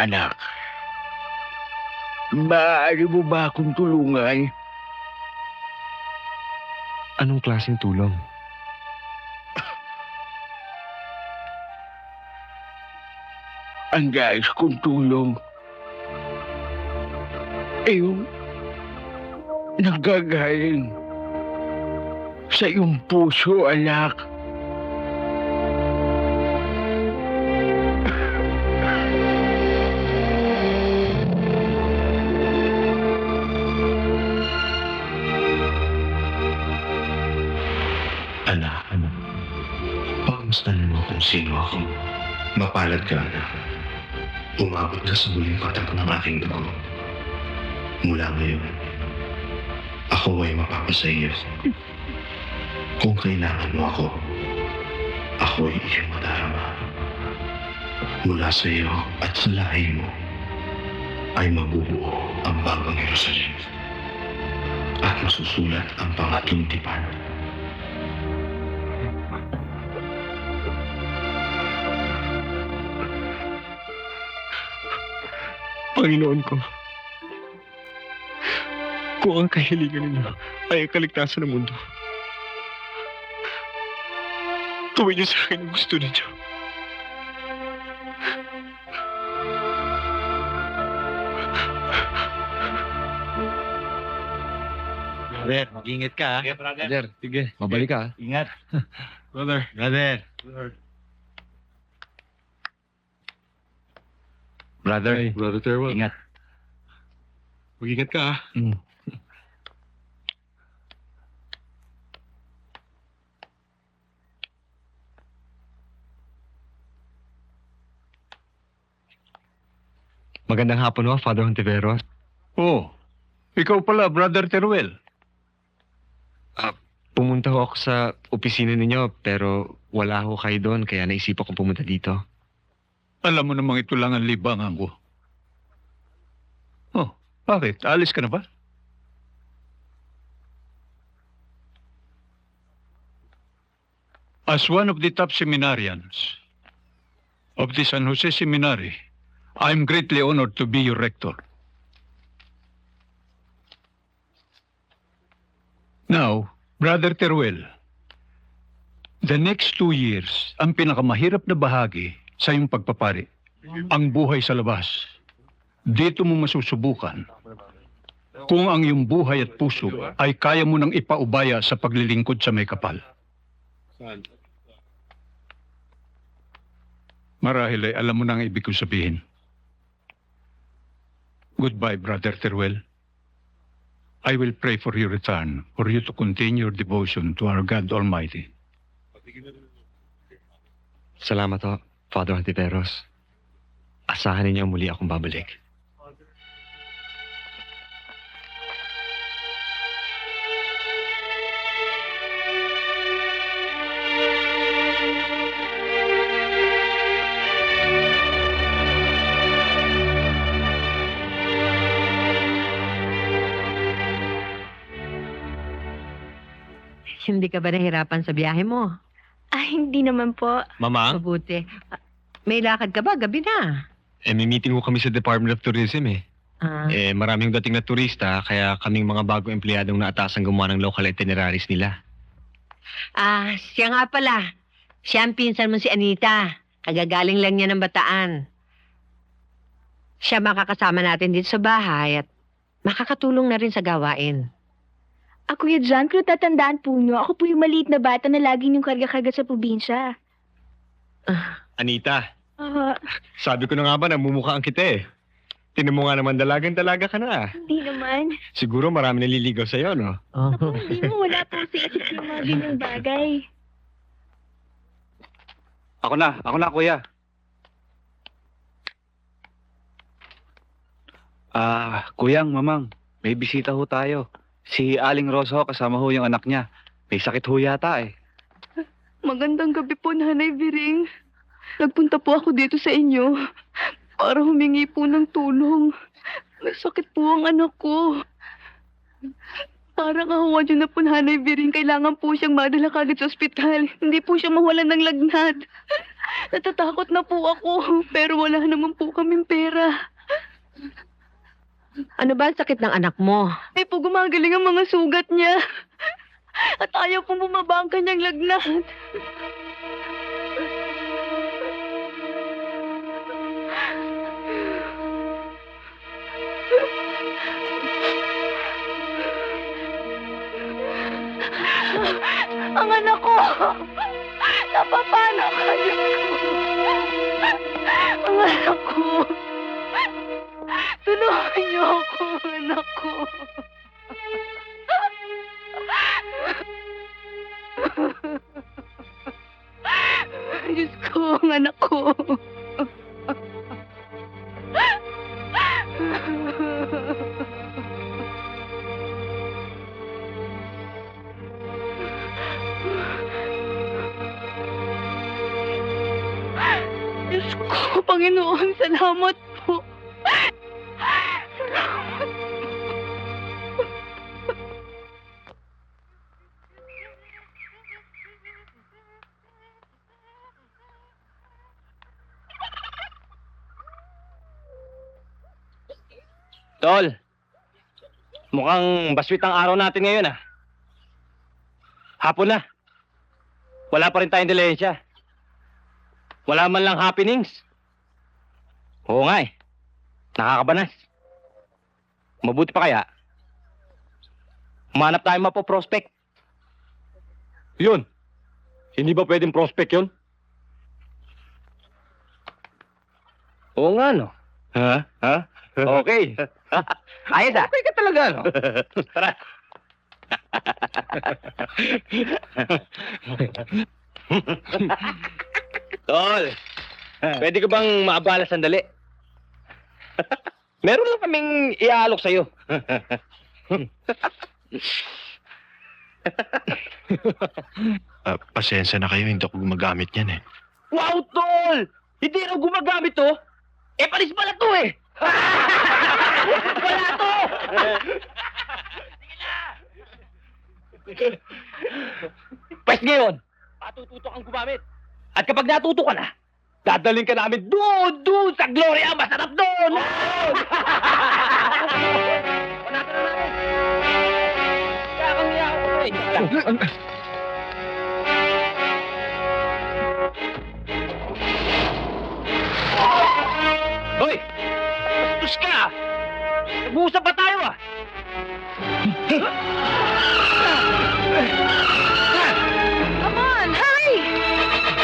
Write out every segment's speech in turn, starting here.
anak. Maaari mo ba akong tulungan? Anong klaseng tulong? Ang guys kong tulong ay yung nanggagaling sa iyong puso, anak. Anak, pakamustahan mo kung sino ako. Mapalad ka, anak. Umabot ka sa huling patak ng aking dugo. Mula ngayon, ako ay mapapasaya. Kung kailangan mo ako ay iyong madarama. Mula sa iyo at sa lahi mo ay mabubuo ang bagong Jerusalem at masusulat ang pangatlong tipan. Panginoon ko, kung ang kahilingan ninyo ay ang kaligtasan ng mundo, gawin niyo sa akin ang gusto ninyo. Brother, mag-ingat ka, ha? Sige, brother. Brother, sige. Mabalik ka, ha? Ingat. Brother. Brother. Brother, Hey, Brother Terwell. ingat. Mag-ingat ka, ha? Magandang hapon ho, Father Hontiveros. Oh, ikaw pala, Brother Teruel. Pumunta ho ako sa opisina ninyo pero wala ho kayo doon kaya naisipan kong pumunta dito. Alam mo namang ito lang ang libangan ko. Oh, bakit? Alis ka na ba? As one of the top seminarians of the San Jose Seminary, I am greatly honored to be your rector. Now, Brother Teruel, the next 2 years, ang pinakamahirap na bahagi sa iyong pagpapari, ang buhay sa labas. Dito mo masusubukan kung ang iyong buhay at puso ay kaya mo nang ipaubaya sa paglilingkod sa may kapal. Marahil ay alam mo na ang ibig kong sabihin. Goodbye, Brother Teruel. I will pray for your return, for you to continue your devotion to our God Almighty. Salamat ho, Father Hontiveros. Asahan ninyo muli akong babalik. Hindi ka ba nahirapan sa biyahe mo? Ay, hindi naman po. Mama, Mabuti. May lakad ka ba? Gabi na. may meeting ho kami sa Department of Tourism eh. Ah, Maraming dating na turista kaya kaming mga bagong empleyadong naatasan gumawa ng local itineraries nila. siya nga pala. Siya ang pinsan mo si Anita. Kagagaling lang niya ng Bataan. Siya makakasama natin dito sa bahay at makakatulong na rin sa gawain. Kuya John, kung tatandaan po nyo, ako po yung maliit na bata na lagi niyong karga-karga sa probinsya. Anita, Ah, sabi ko na nga ba namumukhaan kita eh. Tinan mo nga naman dalagang-dalaga ka na. hindi naman. Siguro marami naliligaw sa'yo, no? Ako, hindi mo. Wala po sa isip yung mga ganyang bagay. Ako na, kuya. Kuyang, mamang, may bisita ho tayo. Si Aling Rosa ho, kasama ho yung anak niya. May sakit ho yata eh. Magandang gabi po, Nanay Biring. Nagpunta po ako dito sa inyo para humingi po ng tulong. May sakit po ang anak ko. Parang kahawa niyo na po, Nanay Biring. Kailangan po siyang madala kagad sa ospital. Hindi po siya mawalan ng lagnat. Natatakot na po ako, pero wala naman po kaming pera. Ano ba ang sakit ng anak mo? Ay po gumagaling ang mga sugat niya. At ayaw pong bumaba ang kanyang lagnat. Ang anak ko! Napapano ka, Diyos ko! Ang anak ko! Tulungan niyo ako, anak ko! Diyos ko, ang anak ko! Diyos ko, Panginoon, salamat po. Salamat. Tol, mukhang baswit ang araw natin ngayon ah. Hapon na. Wala pa rin tayong dilensya. Wala man lang happenings. Oo nga eh. Nakakabanas. Mabuti pa kaya. Humanap tayo mapo-prospect. Yun. Hindi ba pwedeng prospect yun? Oo nga no. Ha? Ha? Okay. Ayos ah. Okay ka talaga no. Tara. Tol, pwede ka bang maabala sandali? Meron lang kaming iaalok sa'yo. Pasensya na kayo, hindi ako gumagamit yan eh. Wow, Tol! Hindi raw gumagamit to. Eh, palis pala to eh. Wala to! Pwes ngayon, matututo kang gumamit. At kapag natuto ka na, dadaling ka namin doon sa Gloria. Masarap doon! Panatan na namin. Kaya kang hiya ako eh. Hoy! Bastos ka! Nag-uusap pa tayo ah! Come on, hurry!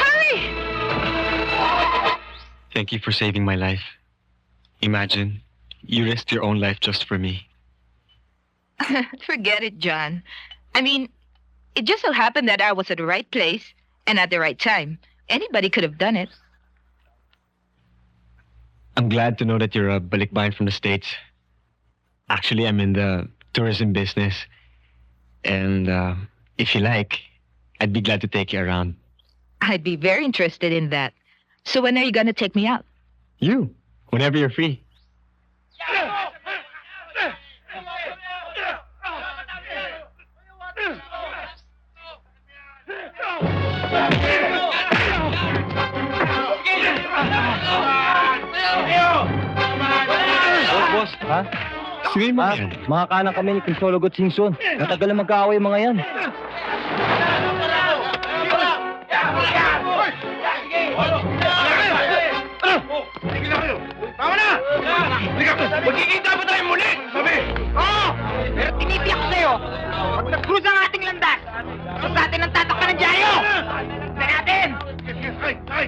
Hurry! Thank you for saving my life. Imagine, you risked your own life just for me. Forget it, John. I mean, it just so happened that I was at the right place and at the right time. Anybody could have done it. I'm glad to know that you're a balikbayan from the States. Actually, I'm in the tourism business. And if you like, I'd be glad to take you around. I'd be very interested in that. So when are you going to take me out? You, whenever you're free. Boss, ha? Sige mo. Mga kanang kami ni Kinsolog at Singson. Matagal na magkaaway yung mga yan. Tama na! Magkikita pa tayo muli! Sabi! Oo! Pero tinipiyak ko sa'yo, pag nag-cruise ang ating landas, sa atin ang tatakpan ng dyaryo! Sa natin! Ay! Ay!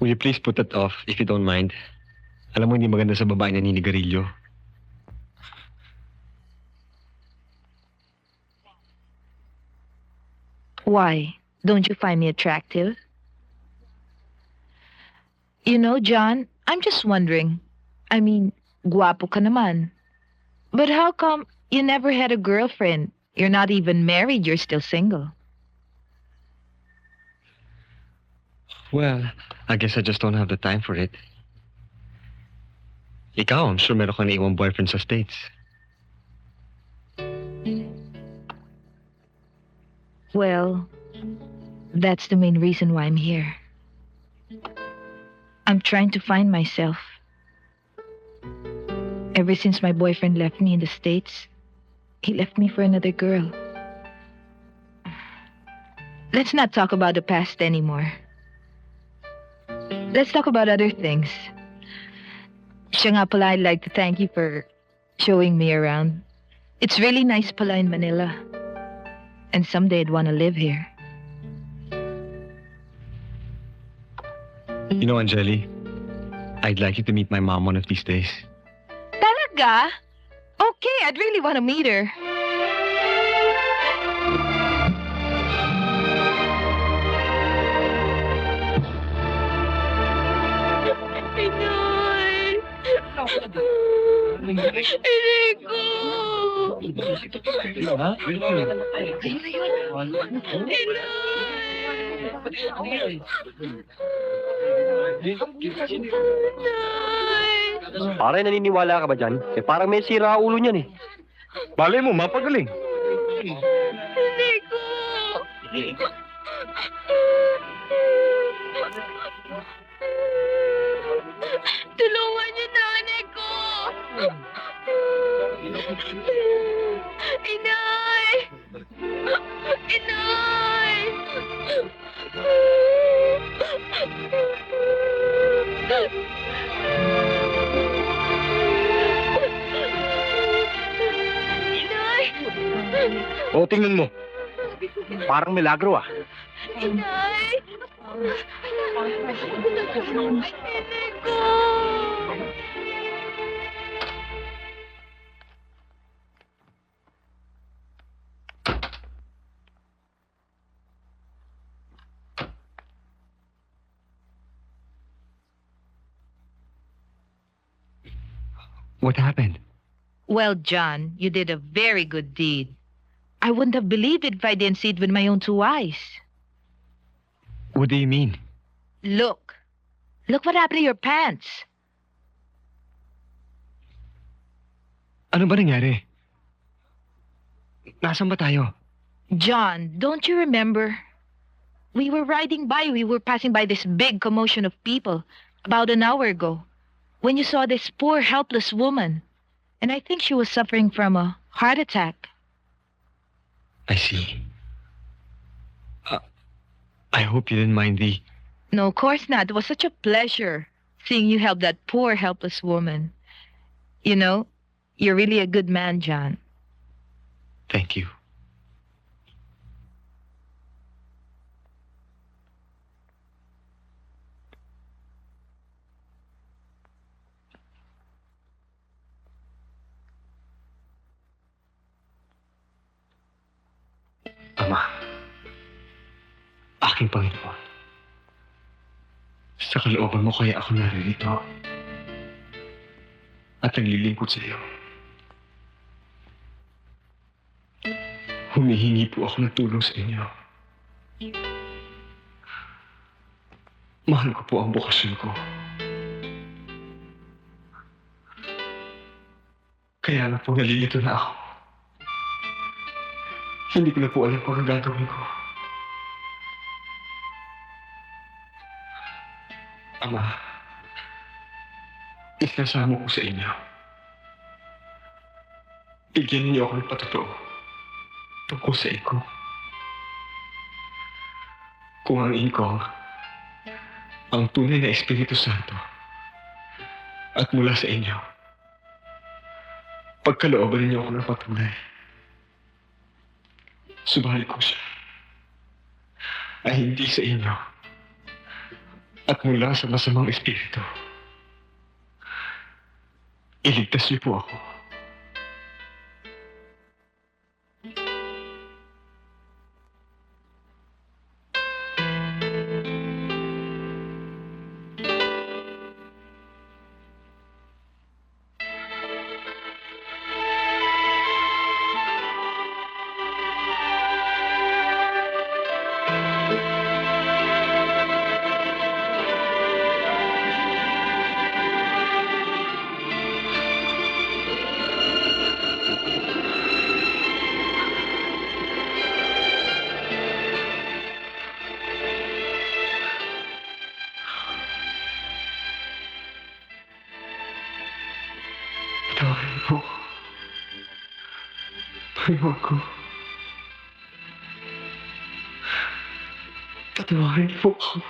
Will you please put that off if you don't mind? Alam mo, hindi maganda sa babae na ninigarilyo. Why? Don't you find me attractive? You know, John, I'm just wondering. I mean, guwapo ka naman. But how come you never had a girlfriend? You're not even married, you're still single. Well, I guess I just don't have the time for it. Ikaw, I'm sure meron kang naiwang boyfriend sa States. Well, that's the main reason why I'm here. I'm trying to find myself. Ever since my boyfriend left me in the States, he left me for another girl. Let's not talk about the past anymore. Let's talk about other things. Siya nga pala, I'd like to thank you for showing me around. It's really nice pala in Manila. And someday I'd want to live here. You know, Anjali, I'd like you to meet my mom one of these days. Talaga? Okay, I'd really want to meet her. Pare, naniniwala ka ba dyan? Parang may sira ulo niyan eh. Balay mo, mapagaling. Tulungan niyo nanay ko! Inay! Inay! Inay! O, tingnan mo. Parang milagro ah. Inay! Inay ko! What happened? Well, John, you did a very good deed. I wouldn't have believed it if I didn't see it with my own two eyes. What do you mean? Look. Look what happened to your pants. Ano ba nangyari? Nasaan ba tayo? John, don't you remember? We were passing by this big commotion of people about an hour ago when you saw this poor, helpless woman. And I think she was suffering from a heart attack. I see. I hope you didn't mind the... No, of course not. It was such a pleasure seeing you help that poor, helpless woman. You know, you're really a good man, John. Thank you. Ama, aking Panginoon, sa kalooban mo kaya ako naririto at naglilingkod sa iyo. Humihingi po ako ng tulong sa inyo. Mahal ko po ang bukasyon ko. Kaya na po nalilito na ako. Hindi ko na po alam kung ang gagawin ko. Ama, isasama ko sa inyo. Bigyan niyo ako ng patotoo tungkol sa iko. Kung ang iko ang tunay na Espiritu Santo at mula sa inyo, pagkalooban niyo ako ng patunay. Subalit ko siya ay hindi sa inyo at mula sa masamang espiritu. Iligtas niyo po ako. Patawarin niyo po. Panginoon ko. Patawarin niyo po ako.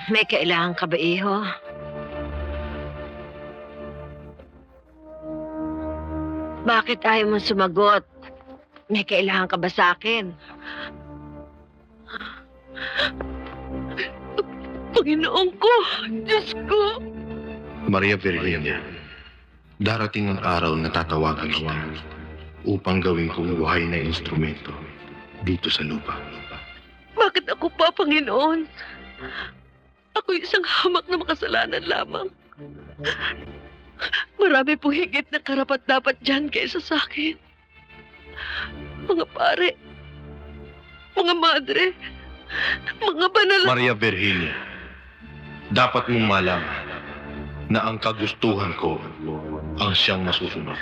May kailangan ka ba, iho? Bakit ayaw mo sumagot? May kailangan ka ba sa akin? Panginoon ko! Diyos ko! Maria Virginia, darating ang araw na tatawagan kita upang gawin kong buhay na instrumento dito sa lupa. Bakit ako pa, Panginoon? Ako isang hamak na makasalanan lamang. Marami pong higit na karapat-dapat dyan kaysa sa akin. Mga pare, mga madre, mga banal... Maria Virginia, dapat mong malaman na ang kagustuhan ko ang siyang masusunod.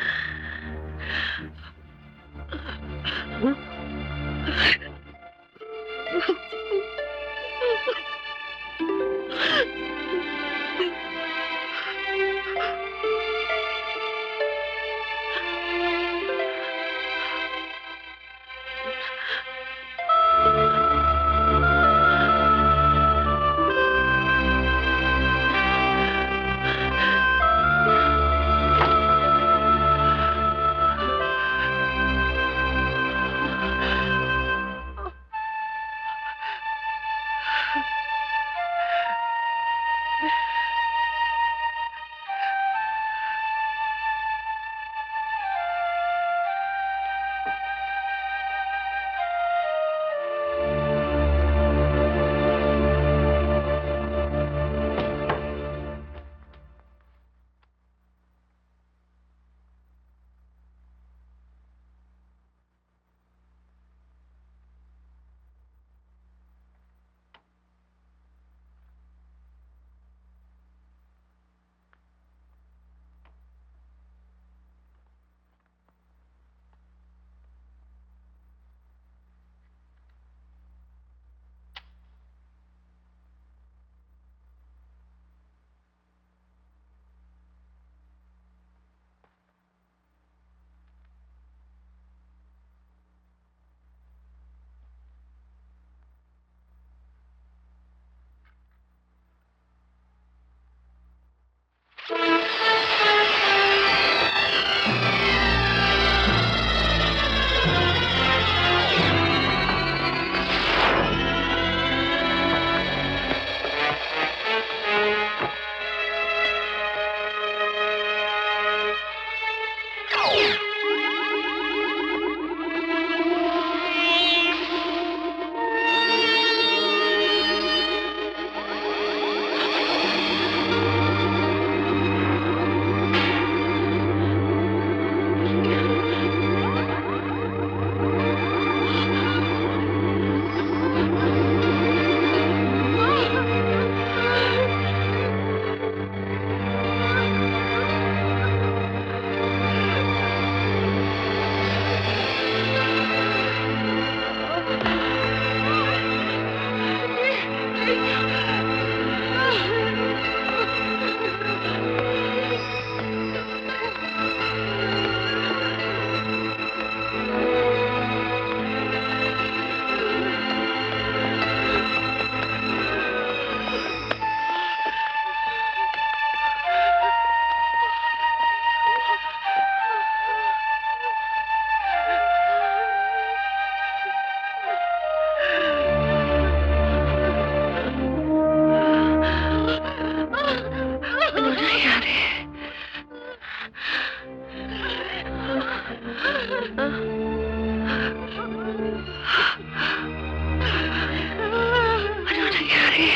Ano nangyari?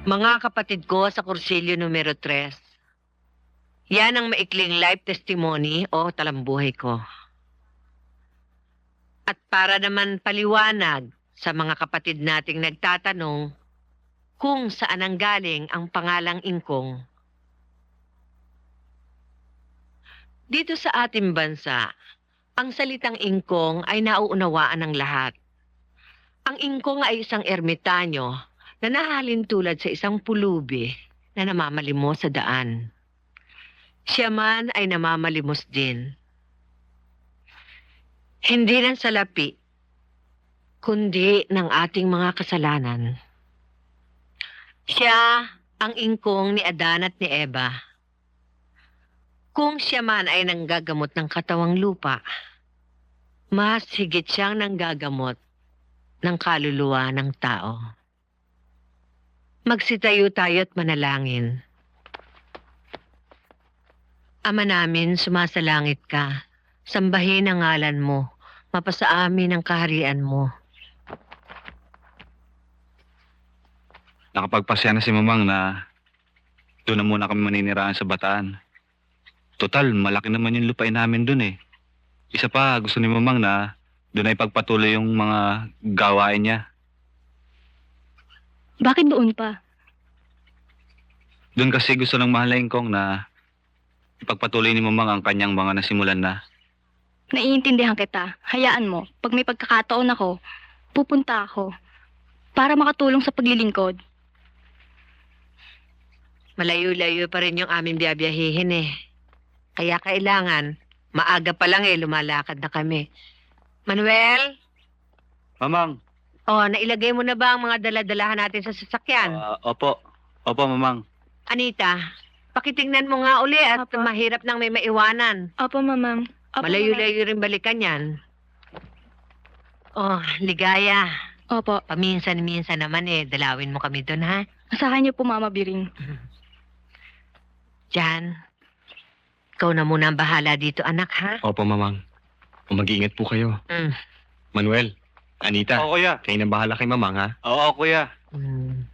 Mga kapatid ko sa Cursilyo numero 3, yan ang maikling life testimony o talambuhay ko. At para naman paliwanag sa mga kapatid nating nagtatanong kung saan ang galing ang pangalang Ingkong. Dito sa ating bansa, ang salitang Ingkong ay nauunawaan ng lahat. Ang Ingkong ay isang ermitanyo na nahalin tulad sa isang pulubi na namamalimos sa daan. Siya man ay namamalimos din. Hindi ng salapi, kundi ng ating mga kasalanan. Siya ang Ingkong ni Adan at ni Eva. Kung siya man ay nanggagamot ng katawang lupa, mas higit siyang nanggagamot ng kaluluwa ng tao. Magsitayo tayo at manalangin. Ama namin, sumasalangit ka. Sambahin ang ngalan mo. Mapasa amin ang kaharian mo. Nakapagpasya na si Mamang na doon na muna kami maniniraan sa Bataan. Total, malaki naman yung lupain namin doon eh. Isa pa, gusto ni Mamang na doon ay pagpatuloy yung mga gawain niya. Bakit doon pa? Doon kasi gusto ng mahal na Ingkong na ipagpatuloy ni Mamang ang kanyang mga nasimulan na. Naiintindihan kita. Hayaan mo. Pag may pagkakataon ako, pupunta ako. Para makatulong sa paglilingkod. Malayo-layo pa rin yung aming biyabiyahihin eh. Kaya kailangan, maaga pa lang eh, lumalakad na kami. Manuel? Mamang! Nailagay mo na ba ang mga daladalahan natin sa sasakyan? Opo. Opo, Mamang. Anita, pakitingnan mo nga uli at Opo. mahirap nang may maiwanan. Opo, mamam. Opo, Malayo-layo rin balikan yan. Ligaya. Opo. Paminsan-minsan naman eh, dalawin mo kami doon ha. Asahan niyo po, Mama Biring. Jan, ikaw na muna ang bahala dito anak ha. Opo, Mamang. Mag-iingat po kayo. Mm. Manuel, Anita, Oo, kuya. kayo na bahala kay Mamang, ha? Oo, kuya. Mm.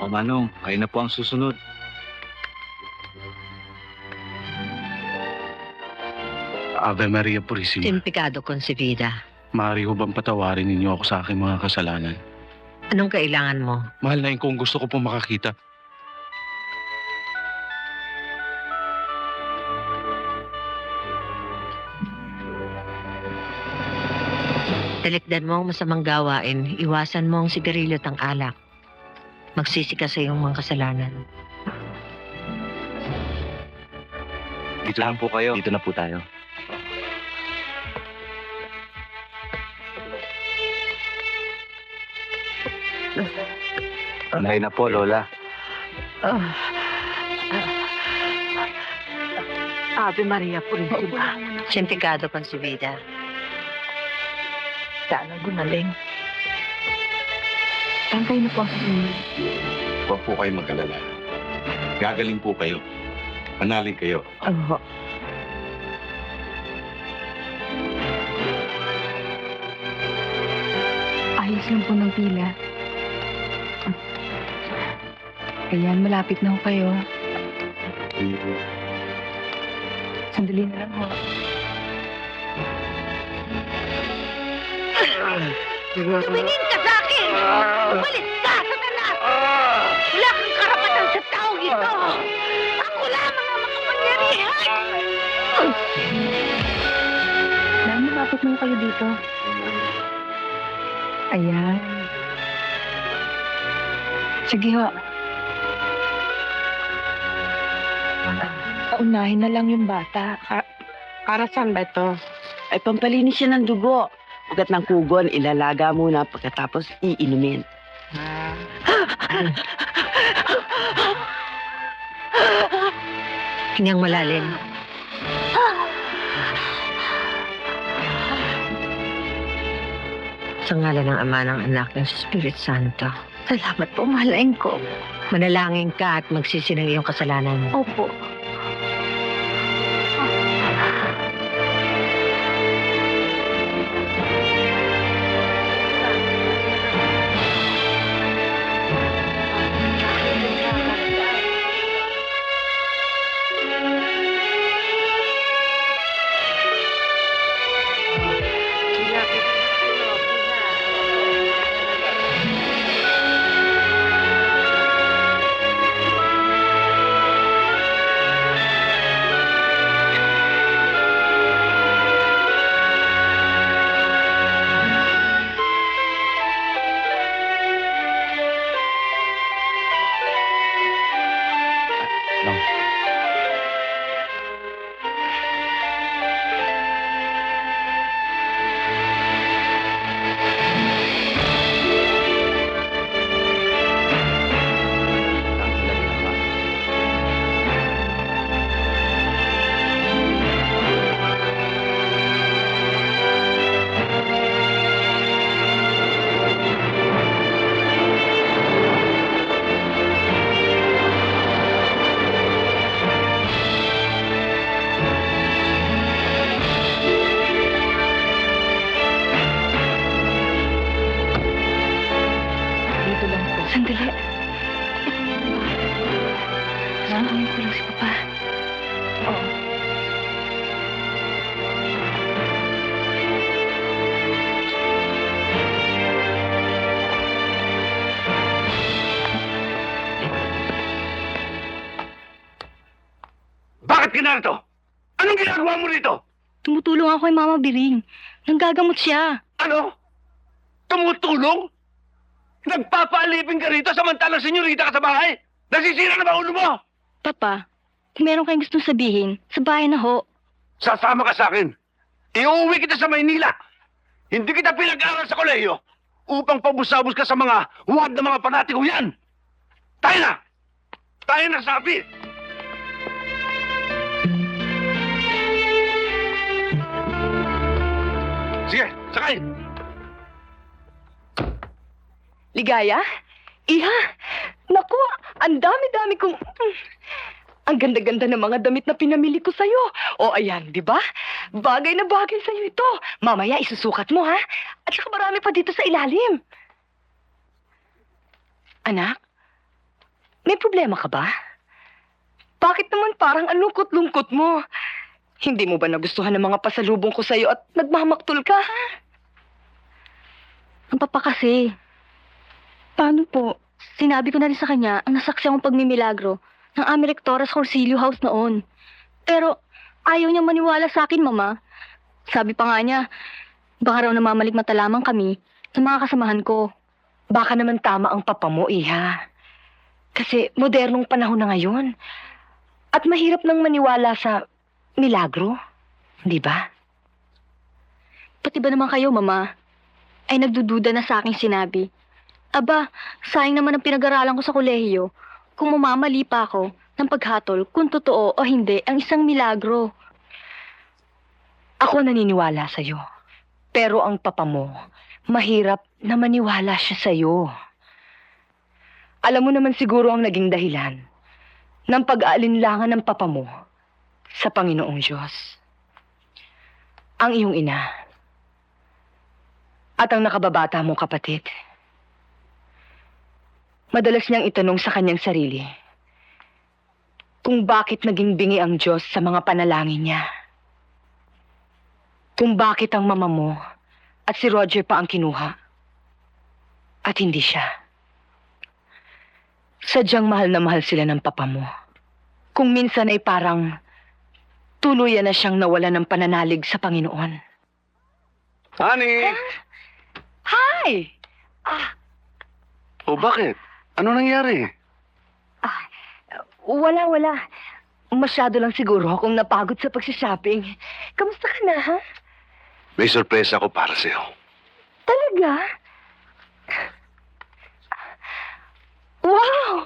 Manong, kayo na po ang susunod. Ave Maria Purisima. Simpikado konsibida. Maaari ho bang patawarin ninyo ako sa aking mga kasalanan? Anong kailangan mo? Mahal na Ingkong, gusto ko pong makakita. Talikdan mo ang masamang gawain, iwasan mo ang sigarilyo at ang alak. Magsisi ka sa iyong mga kasalanan. Dito lang po kayo. Dito na po tayo. Anay na po, Lola. Ave Maria Purisima. Simpikado konsibida. Sana gumaling. Tantay na po ako. Huwag po kayo mag-alala. Gagaling po kayo. Manalig kayo. Ayos lang po ng pila. Ayan, malapit na ho kayo. Sandali na lang ho. Tumingin ka sa akin! Umalis ka, Satanas! Wala kang karapatan sa taong ito! Ako lamang ang makapangyarihan! Dami, bakit mo kayo dito? Ayan. Sige ho. Paunahin na lang yung bata. Para saan ba ito? Ay, pampalinis siya ng dugo. ugat ng kugon, ilalaga muna pagkatapos iinumin. Hingang malalim. Sa ngalan ng Ama, ng Anak, ng Spirit Santo. Salamat po, mahalain ko. Manalangin ka at magsisi ng iyong kasalanan. Opo. Sandali. Samahin ko lang si Papa. Oo. Bakit ka narito? Anong ginagawa mo rito? Tumutulong ako kay Mama Biring. Nanggagamot siya. Ano? Tumutulong? Nagpapaalipin ka rito samantalang senyorita ka sa bahay? Nasisira na ba ulo mo? Papa, kung meron kayong gustong sabihin, sa bahay na ho. Sasama ka sa akin. Iuwi kita sa Maynila. Hindi kita pinag-aral sa kolehiyo upang pabusabos ka sa mga wad na mga panatiko yan. Tayo na! Tayo na, sabi! Sige, sakay! Ligaya? Iha? Naku, ang dami-dami kong... Ang ganda-ganda ng mga damit na pinamili ko sa'yo. O ayan, di ba? Bagay na bagay sa'yo ito. Mamaya isusukat mo, ha? At saka marami pa dito sa ilalim. Anak, may problema ka ba? Bakit naman parang ang lungkot-lungkot mo? Hindi mo ba nagustuhan ng mga pasalubong ko sa'yo at nagmamaktol ka, ha? Ang papa kasi. Paano po? Sinabi ko na rin sa kanya ang nasaksi akong pagmimilagro ng aming rektora sa Corsilio House noon. Pero ayaw niyang maniwala sa akin, Mama. Sabi pa nga niya, baka raw namamalikmata lamang kami sa mga kasamahan ko. Baka naman tama ang papa mo, Iha. Kasi modernong panahon na ngayon. At mahirap nang maniwala sa milagro. Di ba? Pati ba naman kayo, Mama, ay nagdududa na sa aking sinabi? Aba, sayang naman ang pinag-aralan ko sa kolehiyo kung mamamali pa ako ng paghatol kung totoo o hindi ang isang milagro. Ako naniniwala sa'yo. Pero ang papa mo, mahirap na maniwala siya sa'yo. Alam mo naman siguro ang naging dahilan ng pag-aalinlangan ng papa mo sa Panginoong Diyos. Ang iyong ina at ang nakababata mong kapatid. Madalas niyang itanong sa kanyang sarili kung bakit naging bingi ang Diyos sa mga panalangin niya. Kung bakit ang mama mo at si Roger pa ang kinuha at hindi siya. Sadyang mahal na mahal sila ng papa mo. Kung minsan ay parang tuluyan na siyang nawala ng pananalig sa Panginoon. Honey! Hi! O bakit? Ano nangyari? Wala. Masyado lang siguro akong napagod sa pagsishopping. Kamusta ka na, ha? May sorpresa ako para sa'yo. Talaga? Wow!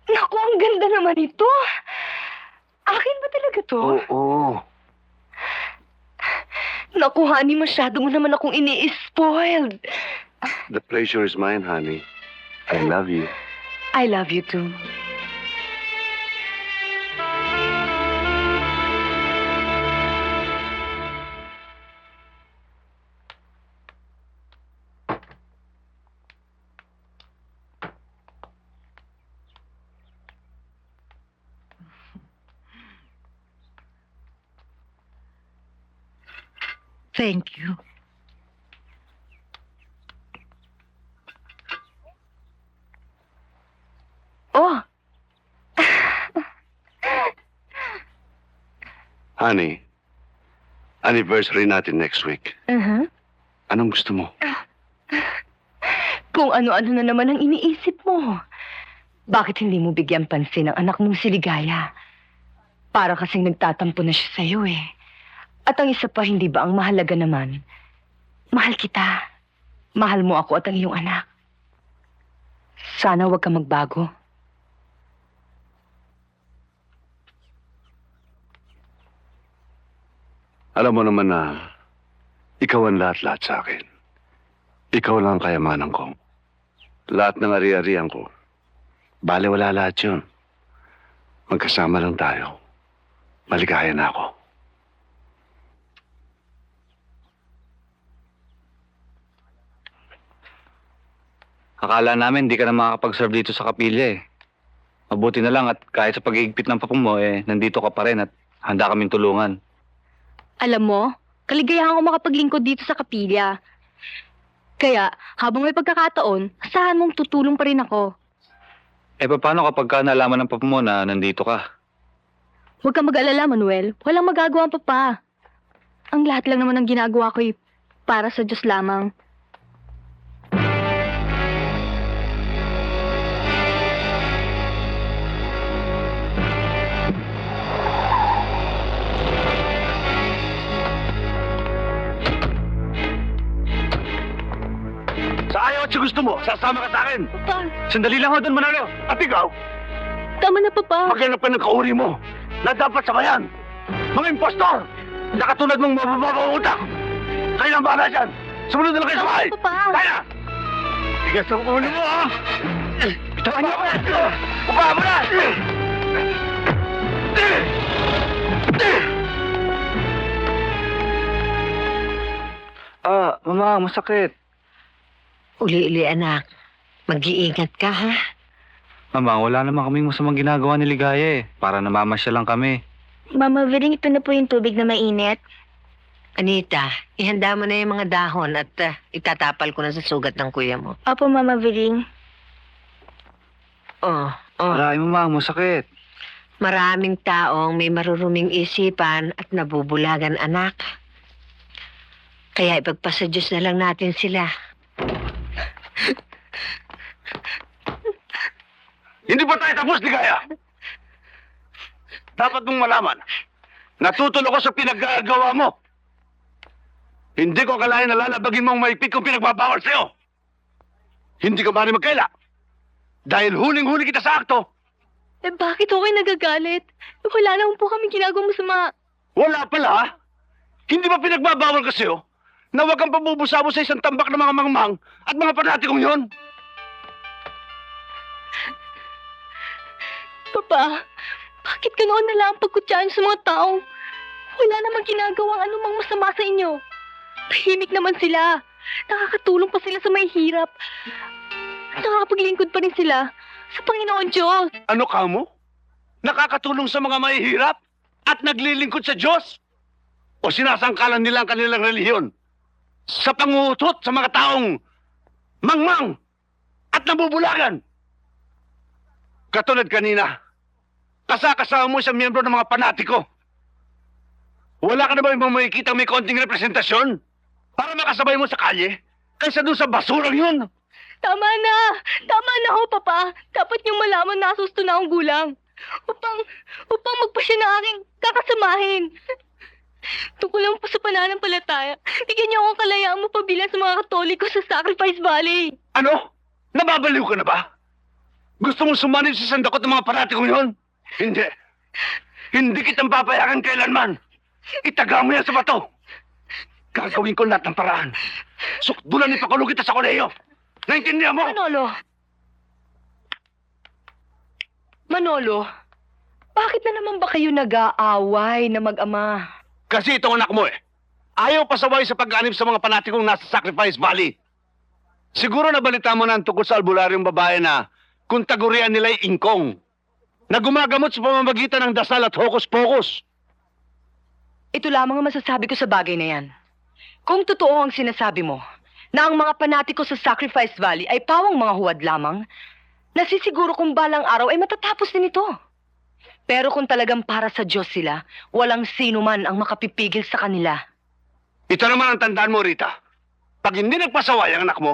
Naku, ang ganda naman ito. Akin ba talaga to? Oo. Naku, honey, masyado mo naman akong ini-spoiled. The pleasure is mine, honey. I love you. I love you too. Thank you. Oh, Honey, anniversary natin next week. Anong gusto mo? kung ano-ano na naman ang iniisip mo. Bakit hindi mo bigyan pansin ang anak mong si Ligaya? Para kasing nagtatampo na siya sa'yo eh. At ang isa pa, hindi ba ang mahalaga naman? Mahal kita. Mahal mo ako at ang iyong anak. Sana huwag ka magbago. Alam mo naman na ikaw ang lahat-lahat sa akin. Ikaw lang ang kayamanan ko. Lahat ng ari-arian ko. Bale, wala lahat yun. Magkasama lang tayo. Maligaya na ako. Akala namin di ka na makakapag-serve dito sa kapilya eh. Mabuti na lang at kahit sa pag-iigpit ng papung mo nandito ka pa rin at handa kaming tulungan. Alam mo, kaligayahan ko makapaglingkod dito sa kapilya. Kaya, habang may pagkakataon, asahan mong tutulong pa rin ako. Paano kapag ka nalaman ng papa mo na nandito ka? Huwag kang mag-alala, Manuel. Walang magagawa ang papa. Ang lahat lang naman ng ginagawa ko para sa Diyos lamang. Sa ayaw at sa gusto mo, sasama ka sa akin. Papa, Sandali lang ho doon, Manalo. At ikaw, tama na, Papa. maghanap ka ng kauri mo na dapat sabayan. Mga impostor na katulad mong mabababang utak. Kayo lang bahala dyan. Sumunod na lang kayo sa bahay. Papa. Kaya! Tigas ang ulo mo, ha? Bitawan niyo ako! Upahan mo na! Mama, masakit. Uli-uli, anak. Mag-iingat ka, ha? Mama, wala naman kaming masamang ginagawa ni Ligaya Para namamasya lang kami. Mama Viring, ito na po yung tubig na mainit. Anita, ihanda mo na yung mga dahon at itatapal ko na sa sugat ng kuya mo. Opo, Mama Viring. Oh. Aray, mama, masakit. Maraming taong may maruruming isipan at nabubulagan, anak. Kaya ipagpasa Diyos na lang natin sila. Hindi pa tayo tapos, Ligaya? Dapat mong malaman. Natutol ako sa pinaggagawa mo. Hindi ko akalain na lalabagin mo ang maipit kong pinagbabawal sa'yo. Hindi ka mali magkaila. Dahil huling-huli kita sa akto. Bakit ako kayo nagagalit? Wala naman po kami ginagawang masama. Wala pala, ha? Hindi ba pinagbabawal ka sa'yo na huwag kang pabubusabo sa isang tambak ng mga mangmang at mga panatikong yon? Papa, bakit ganoon na lang ang pagkutsahan sa mga tao? Wala namang ginagawang anumang masama sa inyo. Tahimik naman sila. Nakakatulong pa sila sa may hirap. Nakakapaglingkod pa rin sila sa Panginoon Diyos. Ano ka mo? Nakakatulong sa mga mahihirap at naglilingkod sa Diyos? O sinasangkalan nila ang kanilang relihiyon sa panguutot sa mga taong mangmang at nabubulagan? Katulad kanina, kasama mo isang miyembro ng mga panatiko. Wala ka na ba yung makikita may konting representasyon para makasabay mo sa kalye kaysa doon sa basurang yun? Tama na! Tama na ho, Papa! Dapat niyong malaman na asusto na akong gulang. Upang magpasya ng aking kakasamahin. Tungkol lang po sa pananampalataya. Bigyan niyo akong kalayaan mo pabilang sa mga Katoliko sa Sacrifice Valley. Ano? Nababaliw ka na ba? Gusto mong sumanib sa sandakot ng mga panatikong yun? Hindi. Hindi kitang papayagan kailanman. Itaga mo yan sa bato. Gagawin ko lahat ng paraan. Sukdulan ni Pakulo kita sa kolehiyo. Naintindihan mo? Manolo, bakit na naman ba kayo nag-aaway na mag-ama? Kasi itong anak mo eh. Ayaw pasaway sa pag-anib sa mga panatikong nasa Sacrifice Valley. Siguro nabalita mo na ang tungkol sa albularyong babae na kung tagurian nila ay ingkong. Na gumagamot sa pamamagitan ng dasal at hokus-pokus. Ito lamang ang masasabi ko sa bagay na yan. Kung totoo ang sinasabi mo, na ang mga panatiko sa Sacrifice Valley ay pawang mga huwad lamang, nasisiguro kung balang araw ay matatapos din ito. Pero kung talagang para sa Diyos sila, walang sino man ang makapipigil sa kanila. Ito naman ang tandaan mo, Rita. Pag hindi nagpasaway ang anak mo,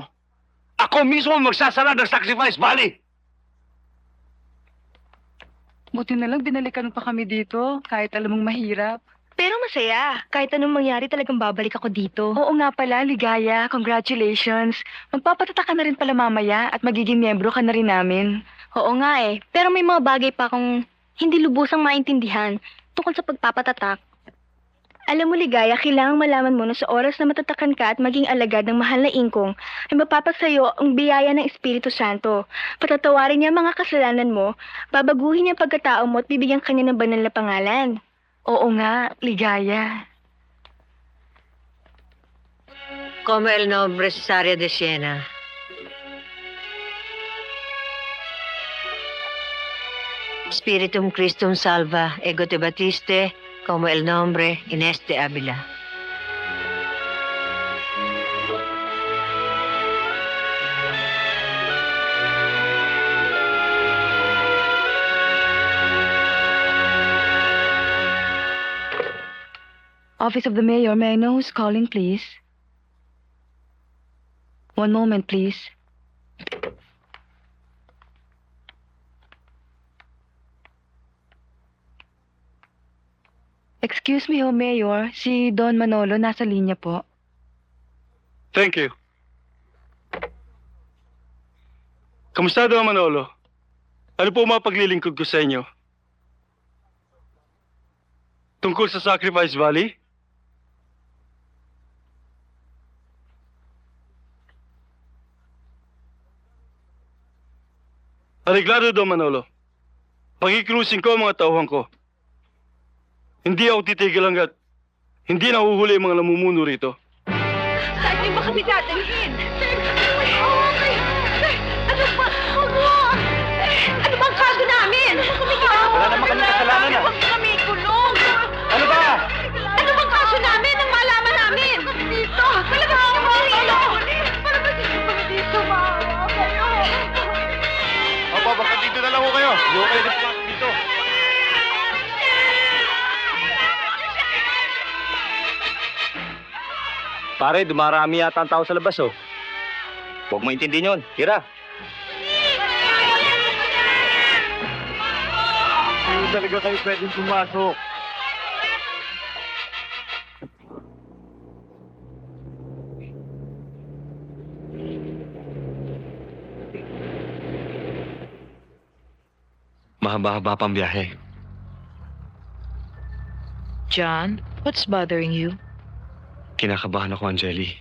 ako mismo ang magsasara ng Sacrifice Valley. Buti na lang binalikan pa kami dito, kahit alam mong mahirap. Pero masaya. Kahit anong mangyari, talagang babalik ako dito. Oo nga pala, Ligaya. Congratulations. Magpapatata ka na rin pala mamaya at magiging miyembro ka na rin namin. Oo nga eh. Pero may mga bagay pa akong hindi lubusang maintindihan tungkol sa pagpapatatak. Alam mo, Ligaya, kailangang malaman mo na sa oras na matatakan ka at maging alagad ng mahal na ingkong, ay mapapasayo ang biyaya ng Espiritu Santo. Patatawarin niya ang mga kasalanan mo, babaguhin niya ang pagkatao mo at bibigyan kanya ng banal na pangalan. Oo nga, Ligaya. Como el nombre Cesaria de Siena. Spiritum Christum salva, ego te batiste, como el nombre Inés de Avila. Office of the Mayor, may I know who's calling, please? One moment, please. Excuse me, ho, Mayor. Si Don Manolo nasa linya po. Thank you. Kamusta, Don Manolo? Ano po mga paglilingkod ko sa inyo? Tungkol sa Sacrifice Valley? Areglado, Don Manolo. Pag-i-cruising ko ang mga tauhan ko. Hindi ako titigil hanggat hindi nahuhuli ang mga namumuno rito. Saan niyo ba kami dadalhin? Ano ba? Ano bang kaso namin? Wala naman kami kasalanan na. Huwag kami kulong. Ano ba? Ano bang kaso namin ang malaman namin? Dito. Palabas niyo kami dito. Palabas niyo kami dito, maawa kayo. Opo, baka dito na lang ho kayo. Hindi ho kayo dito. Pare, dumarami yata ang tao sa labas, oh. Huwag mo intindihin yun. Tira. Hindi talaga kayo pwedeng pumasok. Mahaba-haba pang biyahe. John, what's bothering you? Kinakabahan ako, Angeli.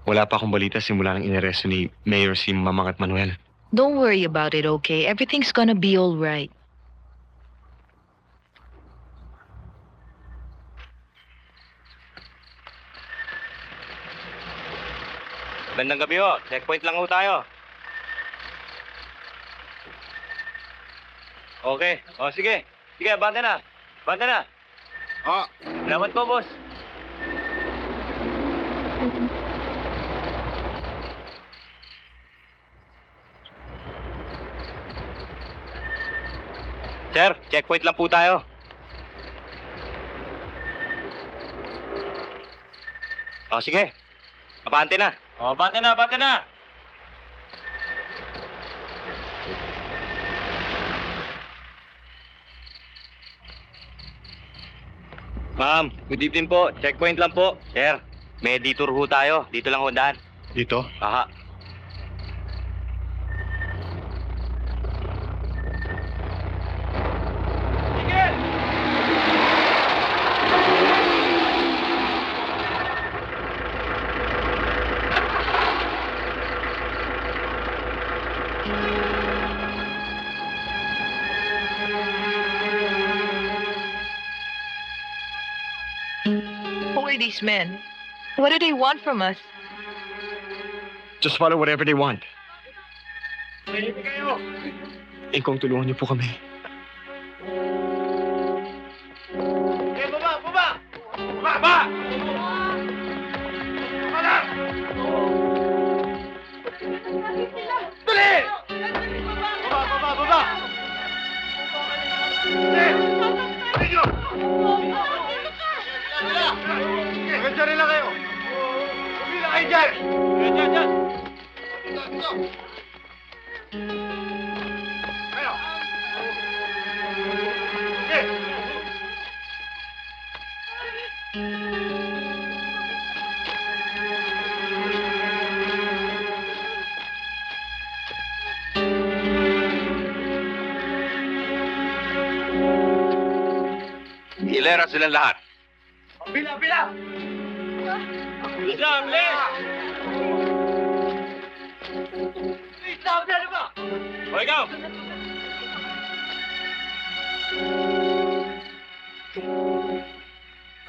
Wala pa akong balita simula nang inaresto ni Mayor si Mamang at Manuel. Don't worry about it, okay? Everything's gonna be all right. Bandang gabi, ho. Checkpoint lang ho tayo. Okay. O, sige. Sige, banda na. Banda na. Salamat po, boss. Sir, checkpoint lang po tayo. O, sige. Abante na. O, abante na, abante na. Ma'am, good evening po. Checkpoint lang po. Sir, may detour ho tayo. Dito lang ho daan. Dito? Aha. Who are these men? What do they want from us? Just follow whatever they want. Eh, kung tulungan niyo po kami. Diyan lang kayo! Pumila kayo dyan! Dyan! Ito! Kayo! Sige! Hilera silang lahat. Bila! Bila! Bila! Stop na ba? O, ikaw!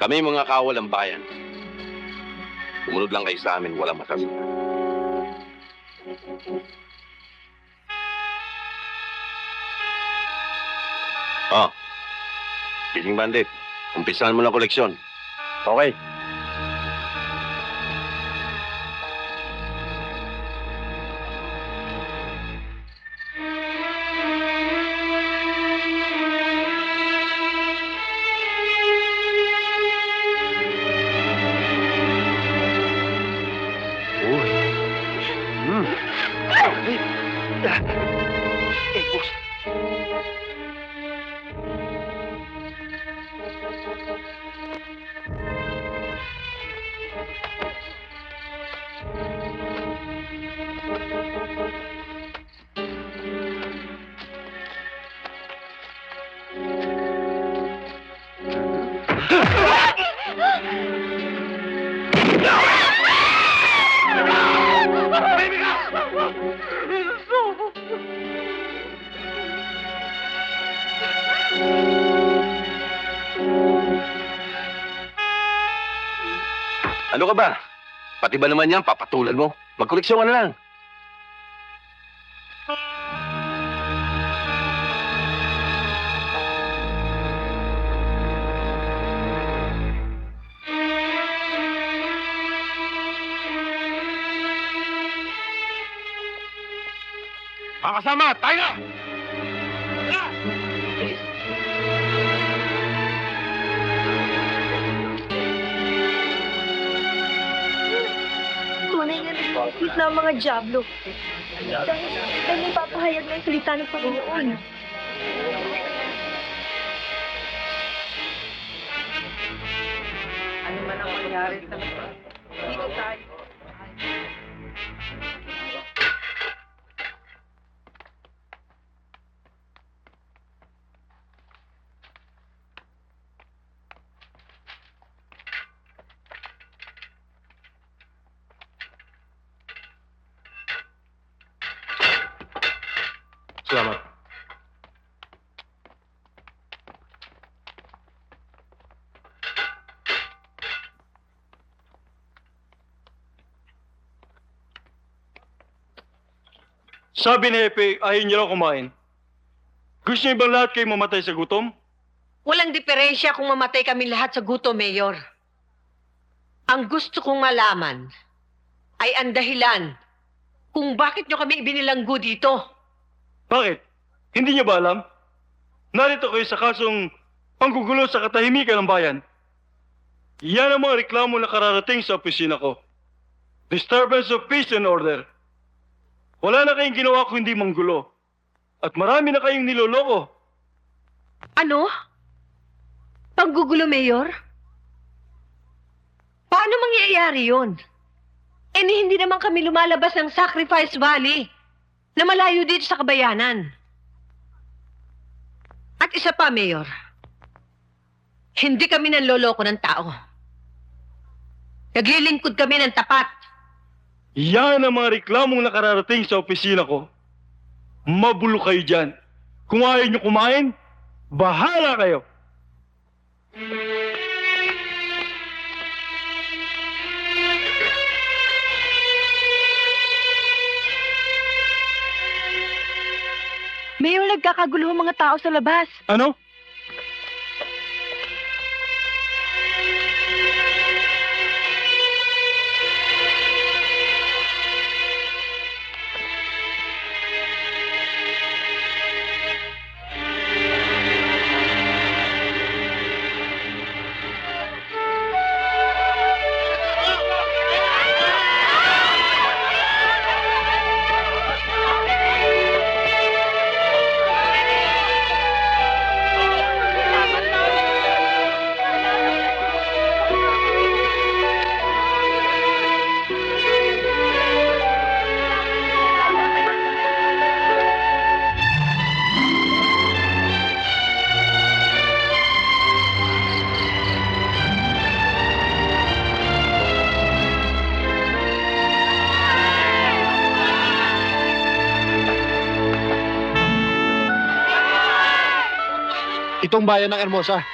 Kami mga kawalang bayan. Sumunod lang kayo sa amin, walang masasabi. Oh, Piling Bandit, umpisahan mo na koleksyon. Okay. Ano ka ba? Pati ba naman yan, papatulan mo? Magkoleksyon ka na lang. Mga kasama, tayo na! Tunay nga nagpapit na ang mga Diablo. Dahil ipapahayag na yung salita ng Panginoon. Ano man ang mangyari sa dito tayo. Salamat. Sabi ni Epe, ayaw niya raw kumain. Gusto niya bang lahat kayo mamatay sa gutom? Walang diferensya kung mamatay kami lahat sa gutom, Mayor. Ang gusto kong malaman ay ang dahilan kung bakit nyo kami ibinilanggo dito. Bakit? Hindi niyo ba alam? Narito kayo sa kasong panggugulo sa katahimikan ng bayan. Yan ang mga reklamo na kararating sa opisina ko. Disturbance of peace and order. Wala na kayong ginawa kundi manggulo. At marami na kayong niloloko. Ano? Panggugulo, Mayor? Paano mangyayari yun? Hindi naman kami lumalabas ng Sacrifice Valley na malayo dito sa kabayanan. At isa pa, Mayor, hindi kami nanloloko ng tao. Naglilingkod kami ng tapat. Yan ang mga reklamong nakararating sa opisina ko. Mabulo kayo dyan. Kung ayaw nyo kumain, bahala kayo. Mayor, nagkakagulo ang mga tao sa labas. Ano? Itong bayan ng Hermosa.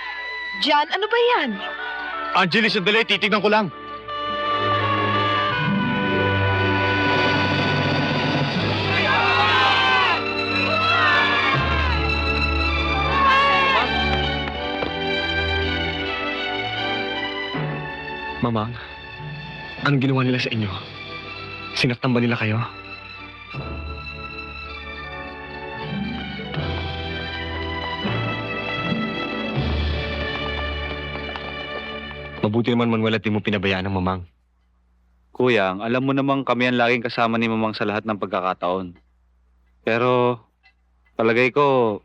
John, ano ba yan? Angeli, sandali. Titignan ko lang. Mamang, anong ginawa nila sa inyo? Sinaktan ba nila kayo? Mabuti naman, Manuel, at di mo pinabayaan ng mamang. Kuyang, alam mo namang kami ang laging kasama ni Mamang sa lahat ng pagkakataon. Pero, palagay ko,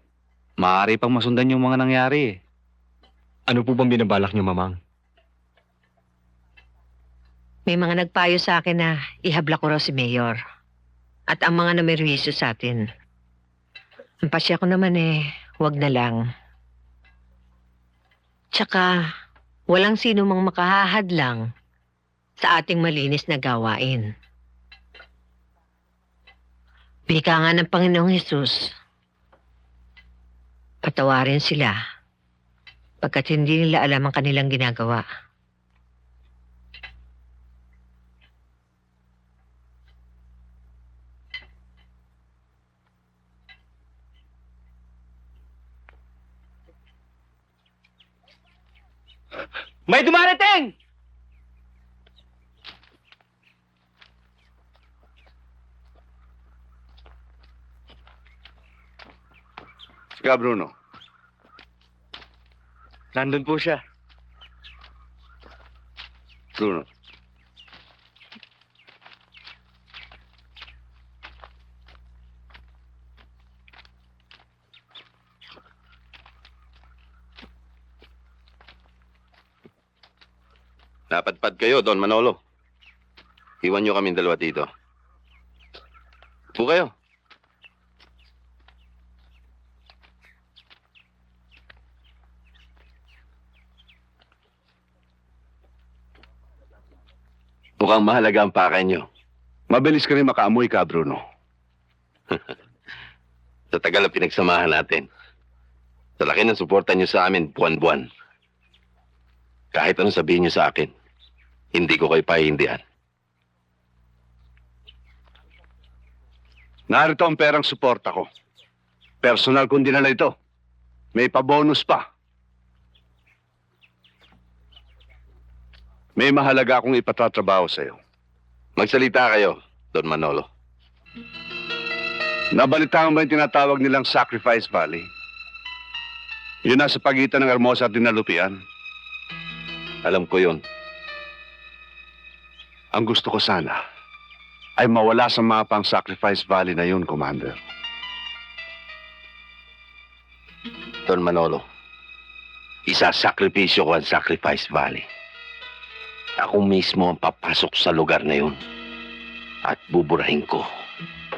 maaari pang masundan yung mga nangyari. Ano po bang binabalak niyo, Mamang? May mga nagpayo sa akin na ihabla ko raw si Mayor. At ang mga namerwisyo sa atin. Ang pasya ko naman wag na lang. Tsaka, walang sino mang makahahadlang sa ating malinis na gawain. Bika nga ng Panginoong Hesus, patawarin sila pagkat hindi nila alam ang kanilang ginagawa. May dumarating! Sika, Bruno. Nandun po siya. Bruno. Napadpad kayo, Don Manolo. Iwan nyo kaming dalawa dito. Upo kayo. Mukhang mahalaga ang pakay nyo. Mabilis ka rin makaamoy ka, Bruno. Sa tagal na pinagsamahan natin. Sa laki ng suporta nyo sa amin, buwan-buwan. Kahit anong sabihin nyo sa akin, hindi ko kayo pahihindihan. Narito ang perang suporta ko. Personal kong dinala ito. May pa-bonus pa. May mahalaga akong ipatatrabaho sa'yo. Magsalita kayo, Don Manolo. Nabalitaan mo ba yung tinatawag nilang Sacrifice Valley? Yun nasa pagitan ng Hermosa at Dinalupian. Alam ko yun. Ang gusto ko sana ay mawala sa mapa ang Sacrifice Valley na yun, Commander. Don Manolo, isasakripisyo ko ang Sacrifice Valley. Ako mismo ang papasok sa lugar na yun at buburahin ko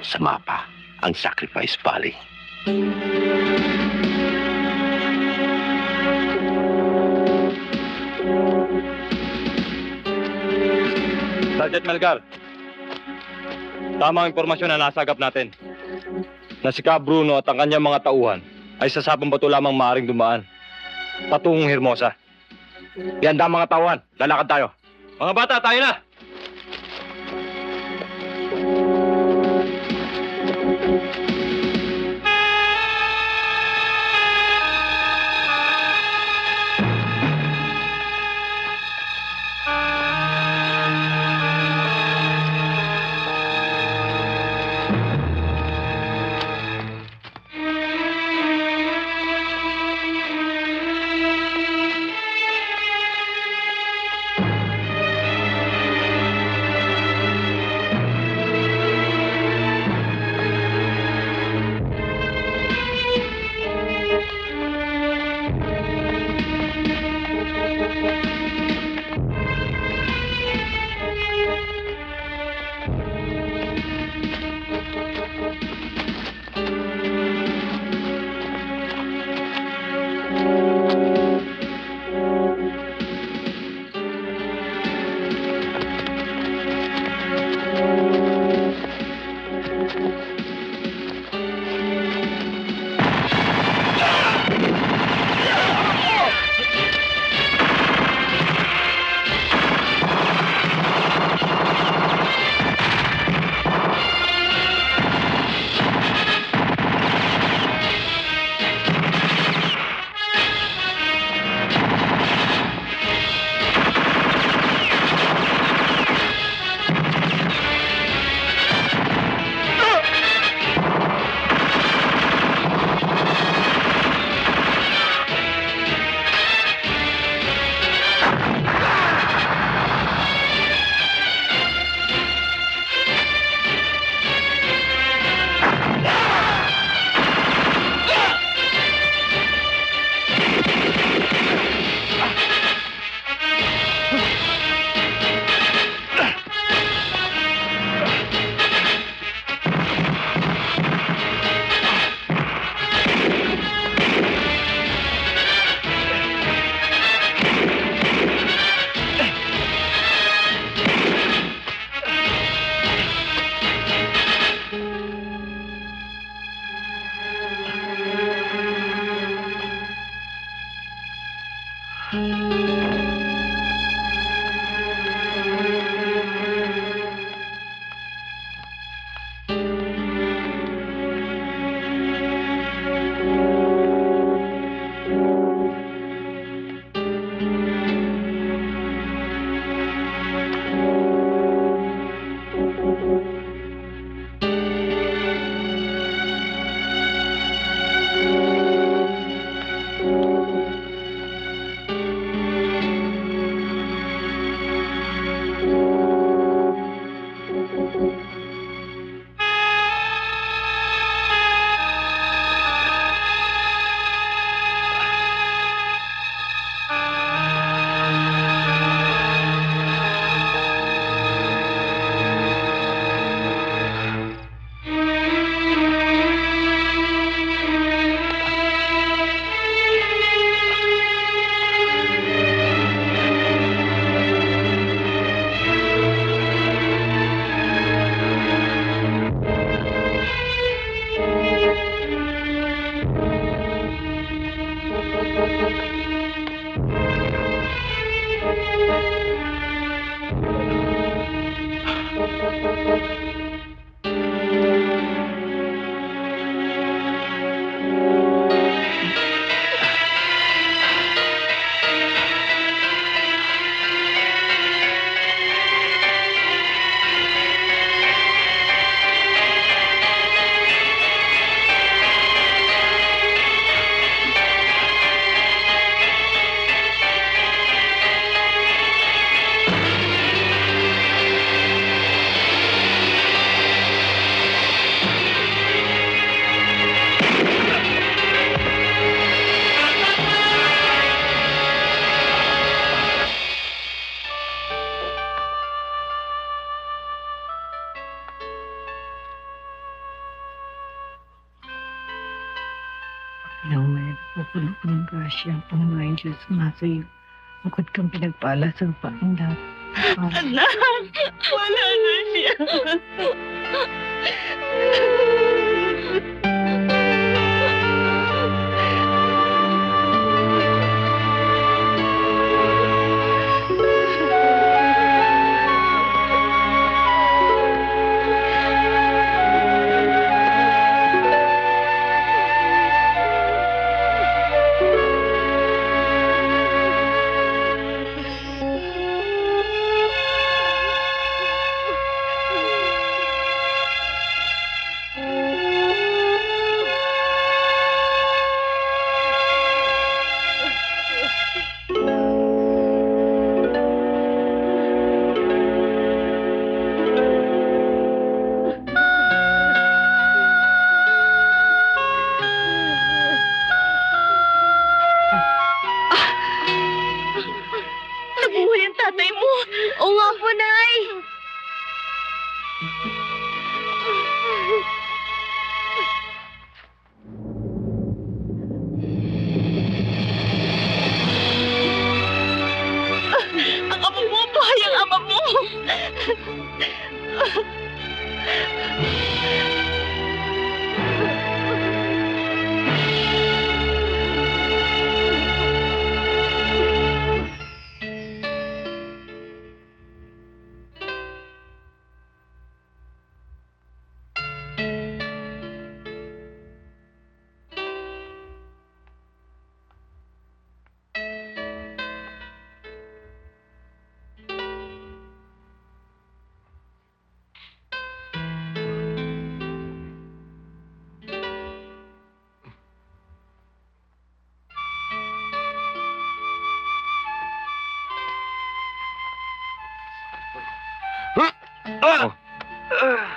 sa mapa ang Sacrifice Valley. Sergeant Melgar, tama ang impormasyon na nasagap natin. Na si Ka Bruno at ang kanyang mga tauhan ay sa Sabang Bato lamang maaaring dumaan patungong Hermosa. Yan ang mga tauhan. Lalakad tayo. Mga bata, tayo na! Naumay pupuno ko ng grasya ang Panginoon Diyos sumasayo. Bukod kang pinagpala sa paang lahat. Anak! Wala na siya. Nabuhay ang tatay mo. Oo nga po, Nay. Ang ama mo, bahay ang ama mo.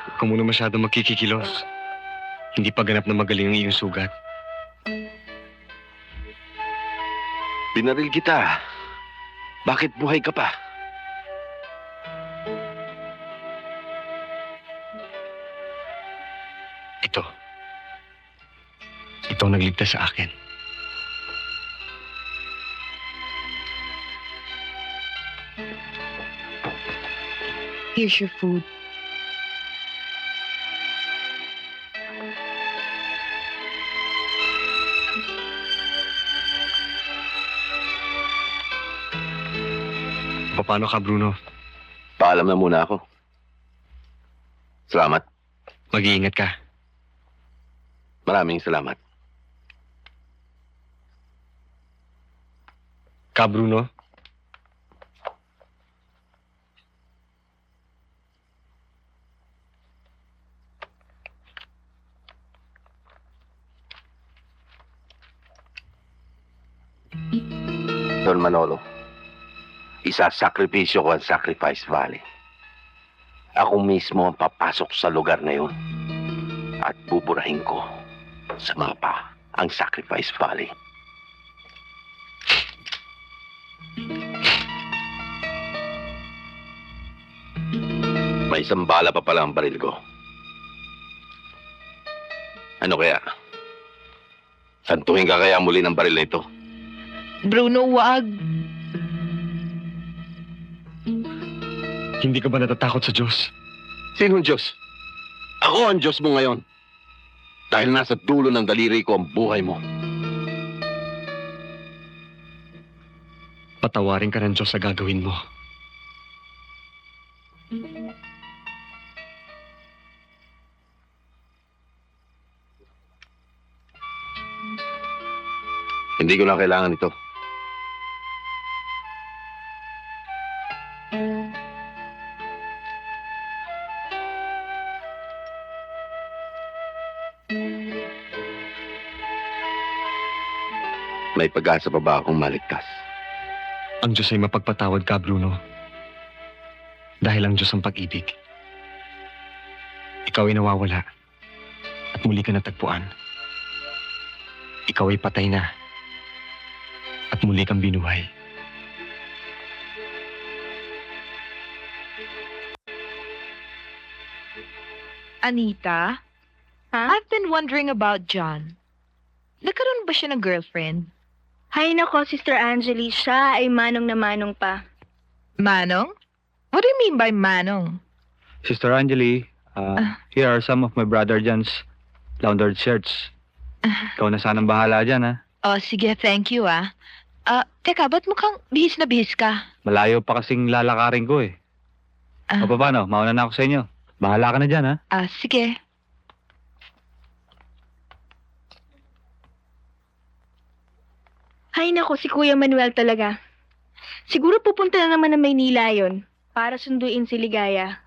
Huwag ka muna masyado magkikikilos. Hindi pa ganap na magaling ang iyong sugat. Binaril kita. Bakit buhay ka pa? Ito. Ito ang nagligtas sa akin. Here's your food. Paano ka, Bruno? Paalam na muna ako. Salamat. Mag-iingat ka. Maraming salamat. Ka, Bruno? Don Manolo, isasakripisyo ko ang Sacrifice Valley. Ako mismo ang papasok sa lugar na yun at buburahin ko sa mapa ang Sacrifice Valley. May isang bala pa pala ang baril ko. Ano kaya? Santuhin ka kaya muli ng baril na ito? Bruno, wag. Hindi ka ba natatakot sa Diyos? Sinong Diyos? Ako ang Diyos mo ngayon. Dahil nasa dulo ng daliri ko ang buhay mo. Patawarin ka ng Diyos sa gagawin mo. Hindi ko na kailangan ito. May pag-asa pa ba akong maligtas? Ang Diyos ay mapagpatawad ka, Bruno. Dahil ang Diyos ang pag-ibig. Ikaw ay nawawala at muli ka natagpuan. Ikaw ay patay na at muli kang binuhay. Anita, I've been wondering about John. Nagkaroon Meron ba siya ng girlfriend? Hay nako, Sister Angeli, siya ay manong na manong pa. Manong? What do you mean by manong? Sister Angeli, here are some of my brother John's laundered shirts. Ikaw na sanang bahala dyan, ha? Oh, sige, thank you, ah. Teka, ba't mukhang bihis na bihis ka? Malayo pa kasing lalakarin ko, eh. O paano, mauna na ako sa inyo. Bahala ka na dyan, ha? Sige. Hay nako, si Kuya Manuel talaga. Siguro pupunta na naman ng Maynila yon para sunduin si Ligaya.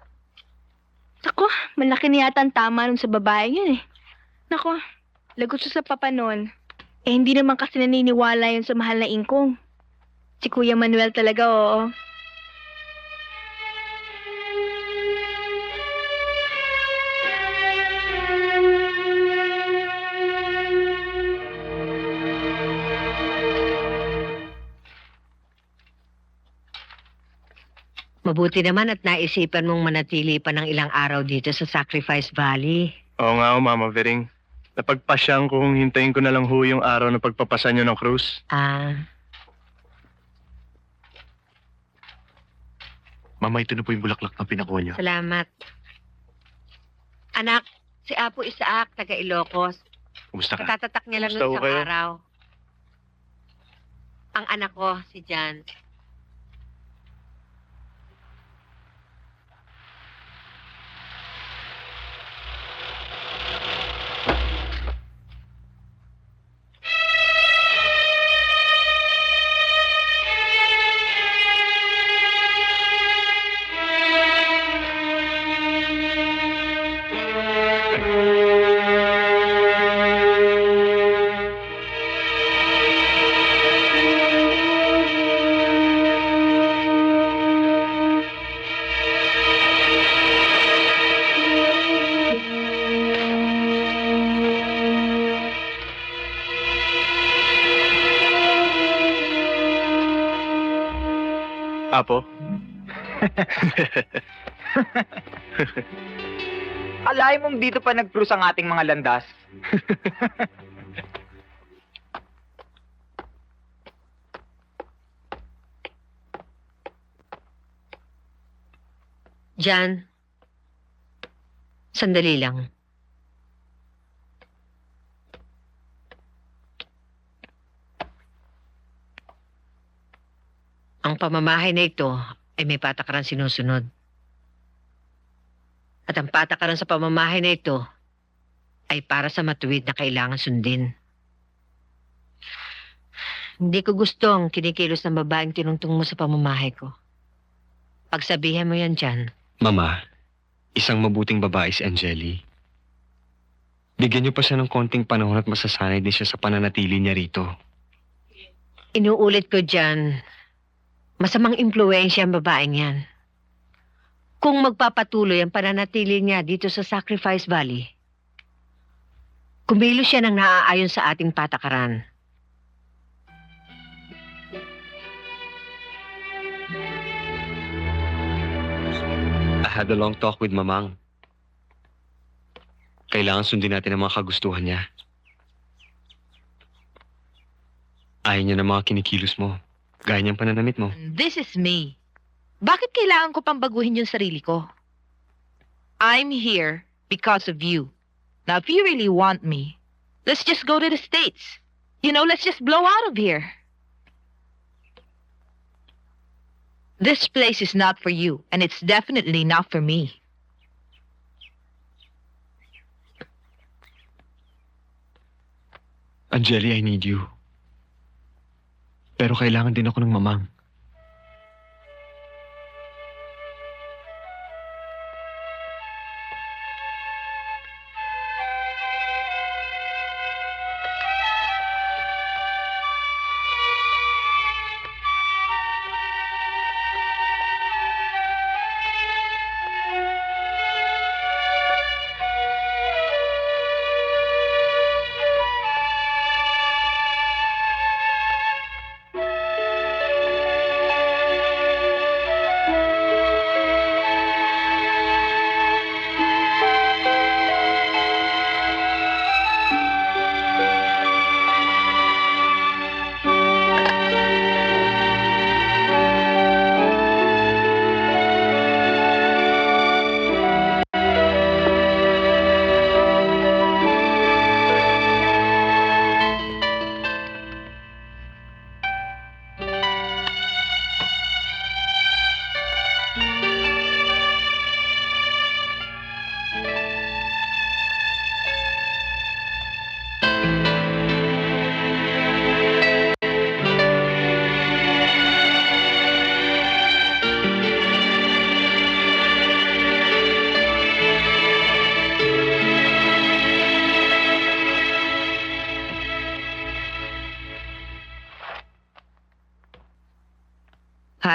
Nako, malaki na yata ang tama nun sa babae yun eh. Nako, lagot siya sa papa nun. Eh hindi naman kasi naniniwala yun sa mahal na ingkong. Si Kuya Manuel talaga, oo. Mabuti naman at naisipan mong manatili pa ng ilang araw dito sa Sacrifice Valley. Oo nga, Mama Vering. Napagpasyang kung hintayin ko na lang ho yung araw na pagpapasa nyo ng cruise. Mama, ito na po yung bulaklak na pinakuha niyo. Salamat. Anak, si Apo Isaac, taga Ilocos. Kumusta ka? Katatatak niya lang Kumusta ng ho isang kayo? araw. Ang anak ko, si Jan. Apo? Alay mong dito pa nag-cruise ang ating mga landas. Jan, sandali lang. Ang pamamahay na ito ay may patakaran sinusunod. At ang patakaran sa pamamahay na ito ay para sa matuwid na kailangan sundin. Hindi ko gusto ang kinikilos ng babaeng tinungtong mo sa pamamahay ko. Pagsabihan mo yan dyan. Mama, isang mabuting babae si Angeli. Bigyan niyo pa siya ng konting panahon at masasanay din siya sa pananatili niya rito. Inuulit ko dyan, masamang impluwensya ang babaeng yan. Kung magpapatuloy ang pananatili niya dito sa Sacrifice Valley, kumilos siya ng naaayon sa ating patakaran. I had a long talk with Mamang. Kailangan sundin natin ang mga kagustuhan niya. Ayaw niya ng mga kinikilos mo. Gaya niyang pananamit mo. This is me. Bakit kailangan ko pang baguhin yung sarili ko? I'm here because of you. Now, if you really want me, let's just go to the States. You know, let's just blow out of here. This place is not for you, and it's definitely not for me. Angeli, I need you. Pero kailangan din ako ng Mamang.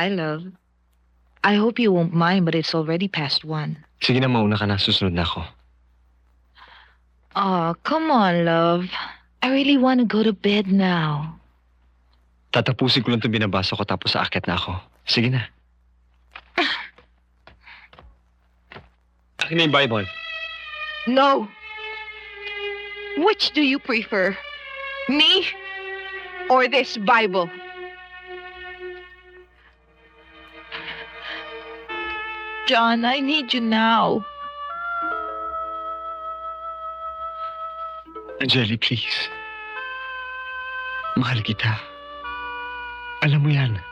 Bye, love. I hope you won't mind, but it's already past 1. Sige na, mauna ka na. Susunod na ako. Oh, come on, love. I really want to go to bed now. Tatapusin ko lang itong binabasa ko tapos aakyat na ako. Sige na. Akin na yung Bible. No. Which do you prefer? Me or this Bible? John, I need you now. Angeli, please. Mahal kita. Alam mo yan.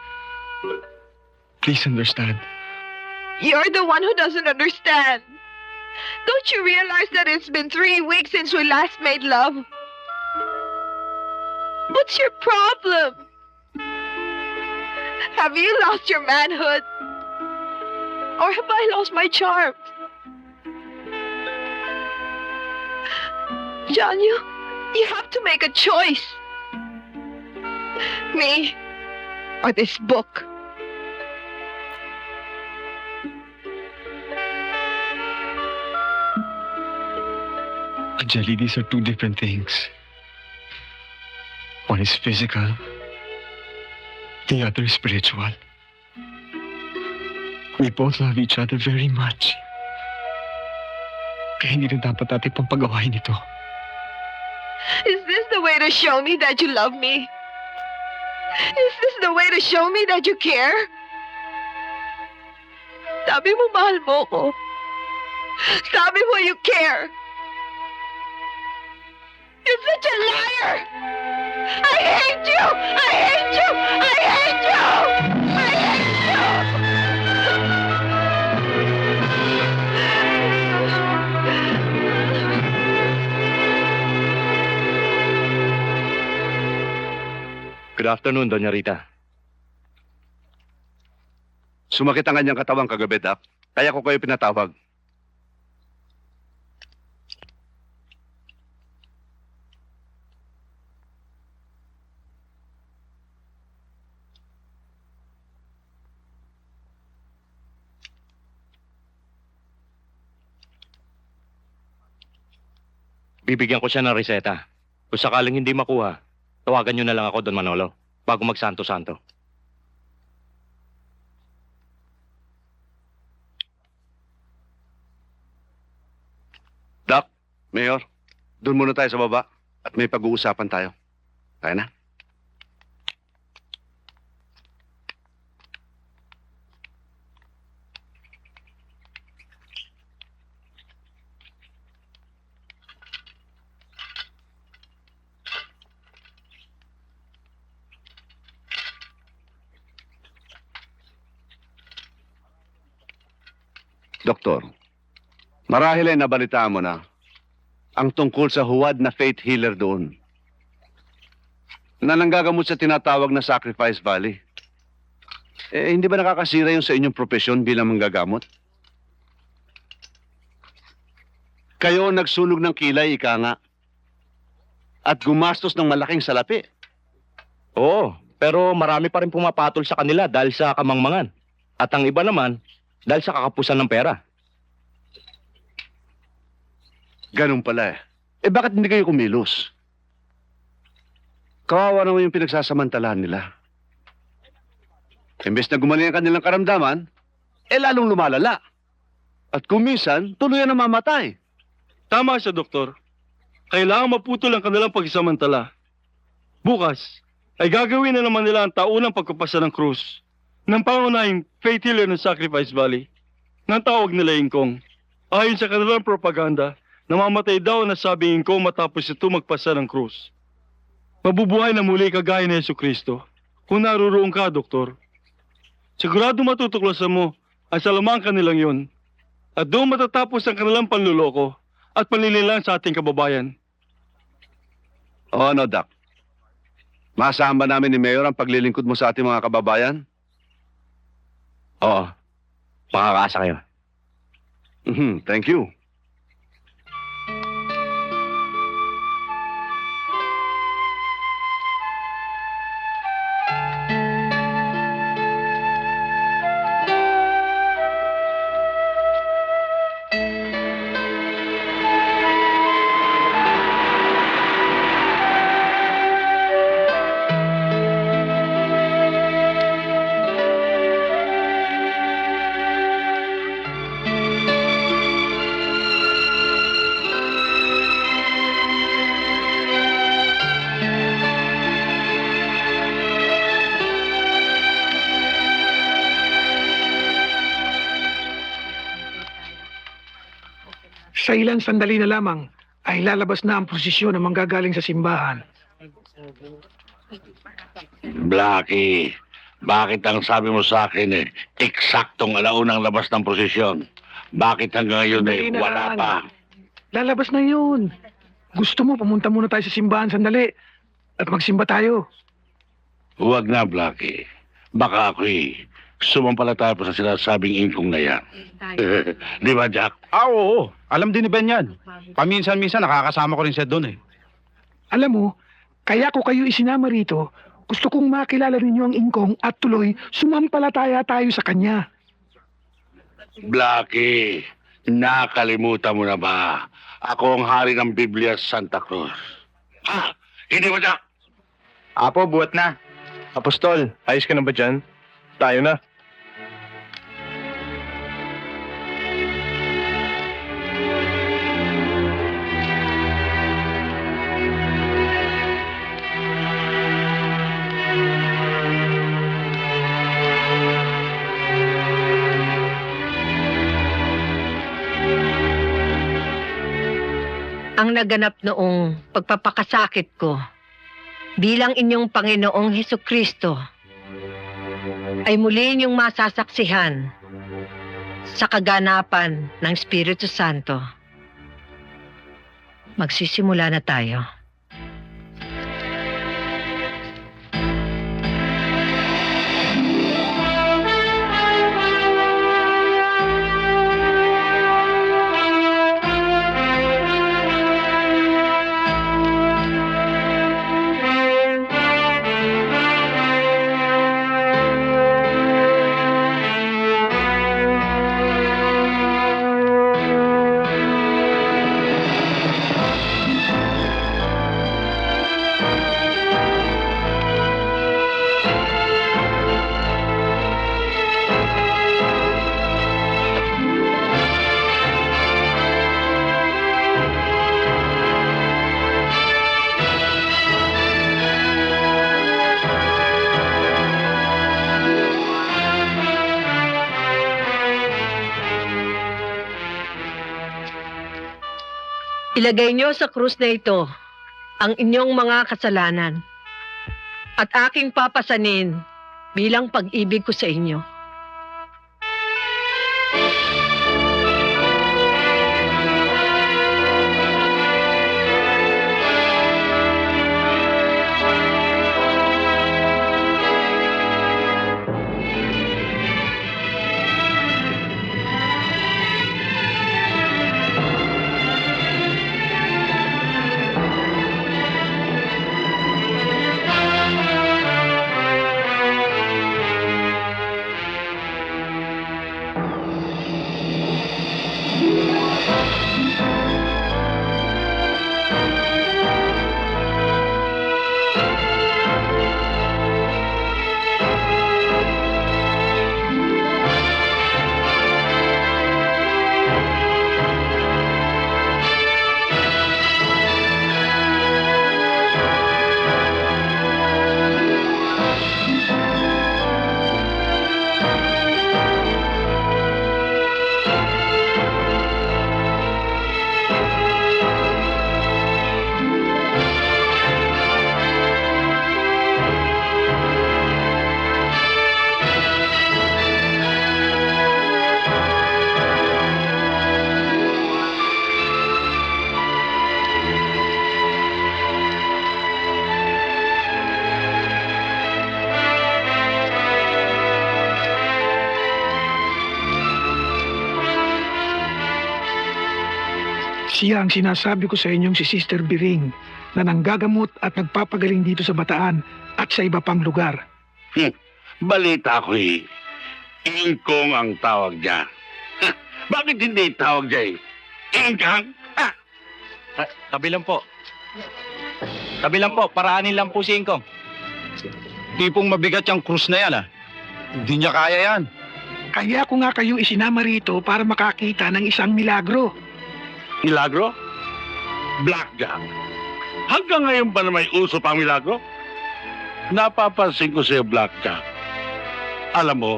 Please understand. You're the one who doesn't understand. Don't you realize that it's been 3 weeks since we last made love? What's your problem? Have you lost your manhood? Or have I lost my charm? John, you have to make a choice. Me or this book. Angeli, these are two different things. One is physical. The other is spiritual. We both love each other very much. Kaya hindi na dapat natin pampagawain ito. Is this the way to show me that you love me? Is this the way to show me that you care? Sabi mo mahal mo ko. Sabi mo you care. You're such a liar! I hate you! I hate you! I hate you! I hate you! Good afternoon, Doña Rita. Sumakit ang kanyang katawan kagabi, Doc. Kaya ko kayo pinatawag. Bibigyan ko siya ng reseta. Kung sakaling hindi makuha, tawagan niyo na lang ako, Don Manolo, bago magsanto-santo. Doc, Mayor, doon muna tayo sa baba at may pag-uusapan tayo. Tayo na. Doktor, marahil ay nabalitaan mo na ang tungkol sa huwad na faith healer doon na nanggagamot sa tinatawag na Sacrifice Valley. Hindi ba nakakasira yung sa inyong propesyon bilang manggagamot? Kayo nagsunog ng kilay, ika nga, at gumastos ng malaking salapi. Oo, pero marami pa rin pumapatol sa kanila dahil sa kamangmangan. At ang iba naman, dahil sa kakapusan ng pera. Ganun pala eh. Bakit hindi kayo kumilos? Kawawa naman yung pinagsasamantalahan nila. Imbes na gumaling ang kanilang karamdaman, lalong lumalala. At kung minsan, tuluyan na mamatay. Tama siya, Doktor. Kailangan maputol ang kanilang pagsamantala. Bukas, ay gagawin na naman nila ang taunang pagkapasa ng krus ng pangunahing faith healer ng Sacrifice Valley ng tawag nila Ingkong. Ayon sa kanilang propaganda, namamatay daw na sabi Ingkong matapos ito magpasa ng krus. Mabubuhay na muli kagaya ni Jesucristo kung naruroon ka, Doktor. Sigurado matutuklasan mo ang salamang kanilang yun at doon matatapos ang kanilang panluloko at panlililang sa ating kababayan. Oo, no, Doc. Masama namin ni Mayor ang paglilingkod mo sa ating mga kababayan? Oo, makakaasa kayo. Thank you. Sa ilang sandali na lamang ay lalabas na ang prosesyon ng manggagaling sa simbahan. Blackie, bakit ang sabi mo sa akin eksaktong alaunang labas ng prosesyon? Bakit hanggang ngayon Sandali na wala lang. pa? Lalabas na yun. Gusto mo, pumunta muna tayo sa simbahan sandali at magsimba tayo. Huwag na, Blackie. Baka ako'y sumampalataya pa sa sinasabing ingkong na yan. Di ba, Jack? Oo. Alam din ni Ben yan. Paminsan-minsan nakakasama ko rin siya doon eh. Alam mo, kaya ko kayo isinama rito. Gusto kong makilala ninyo ang ingkong at tuloy sumampalataya tayo sa kanya. Blackie, nakalimutan mo na ba? Ako ang hari ng Biblia sa Santa Cruz. Ah, hindi ba, Jack? Apo, buhat na. Apostol, ayos ka na ba dyan? Tayo na. Ang naganap noong pagpapakasakit ko bilang inyong Panginoong Hesukristo ay muli inyong masasaksihan sa kaganapan ng Espiritu Santo. Magsisimula na tayo. Ilagay niyo sa krus na ito ang inyong mga kasalanan at aking papasanin bilang pag-ibig ko sa inyo. Siya ang sinasabi ko sa inyong si Sister Biring na nanggagamot at nagpapagaling dito sa Bataan at sa iba pang lugar. Balita ko ingkong ang tawag niya. Bakit hindi tawag niya ingkang? Tabi lang po. Tabi lang po, paraanin lang po si Ingkong. Tipong mabigat yung krus na yan Hindi niya kaya yan. Kaya ko nga kayo isinama rito para makakita ng isang milagro. Milagro? Blackjack. Hanggang ngayon ba na may uso pang milagro? Napapansin ko sa'yo, Blackjack. Alam mo,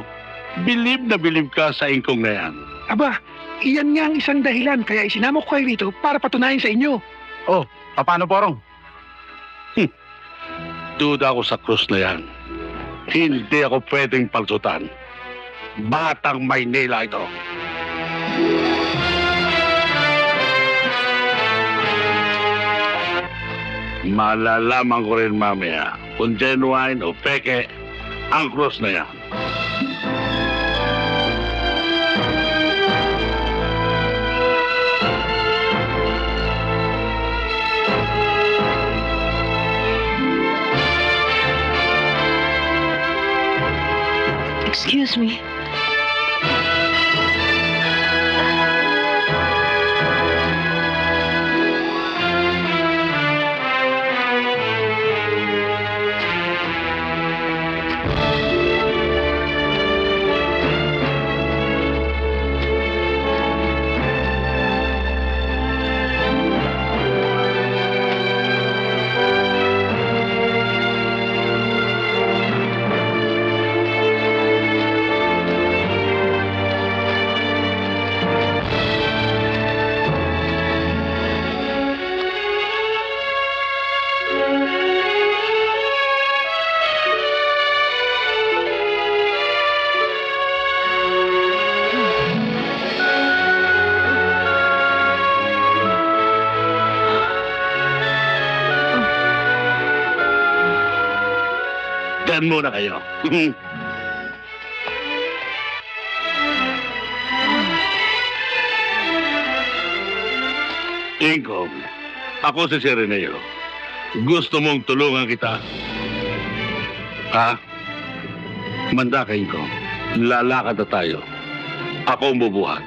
bilib na bilib ka sa ingkong na yan. Aba, iyan nga ang isang dahilan kaya isinama ko kayo rito para patunayan sa inyo. Oh, paano, Porong? Duda ako sa krus na yan. Hindi ako pwedeng pagsutan. Batang Maynila ito. Malalaman ko rin mamaya kung genuine o peke ang krus na yan. Excuse me. Diyan muna kayo. Ingkong, ako si Sireneo. Gusto mong tulungan kita? Ha? Manda ka, Ingkong. Lalakad na tayo. Ako ang bubuhat.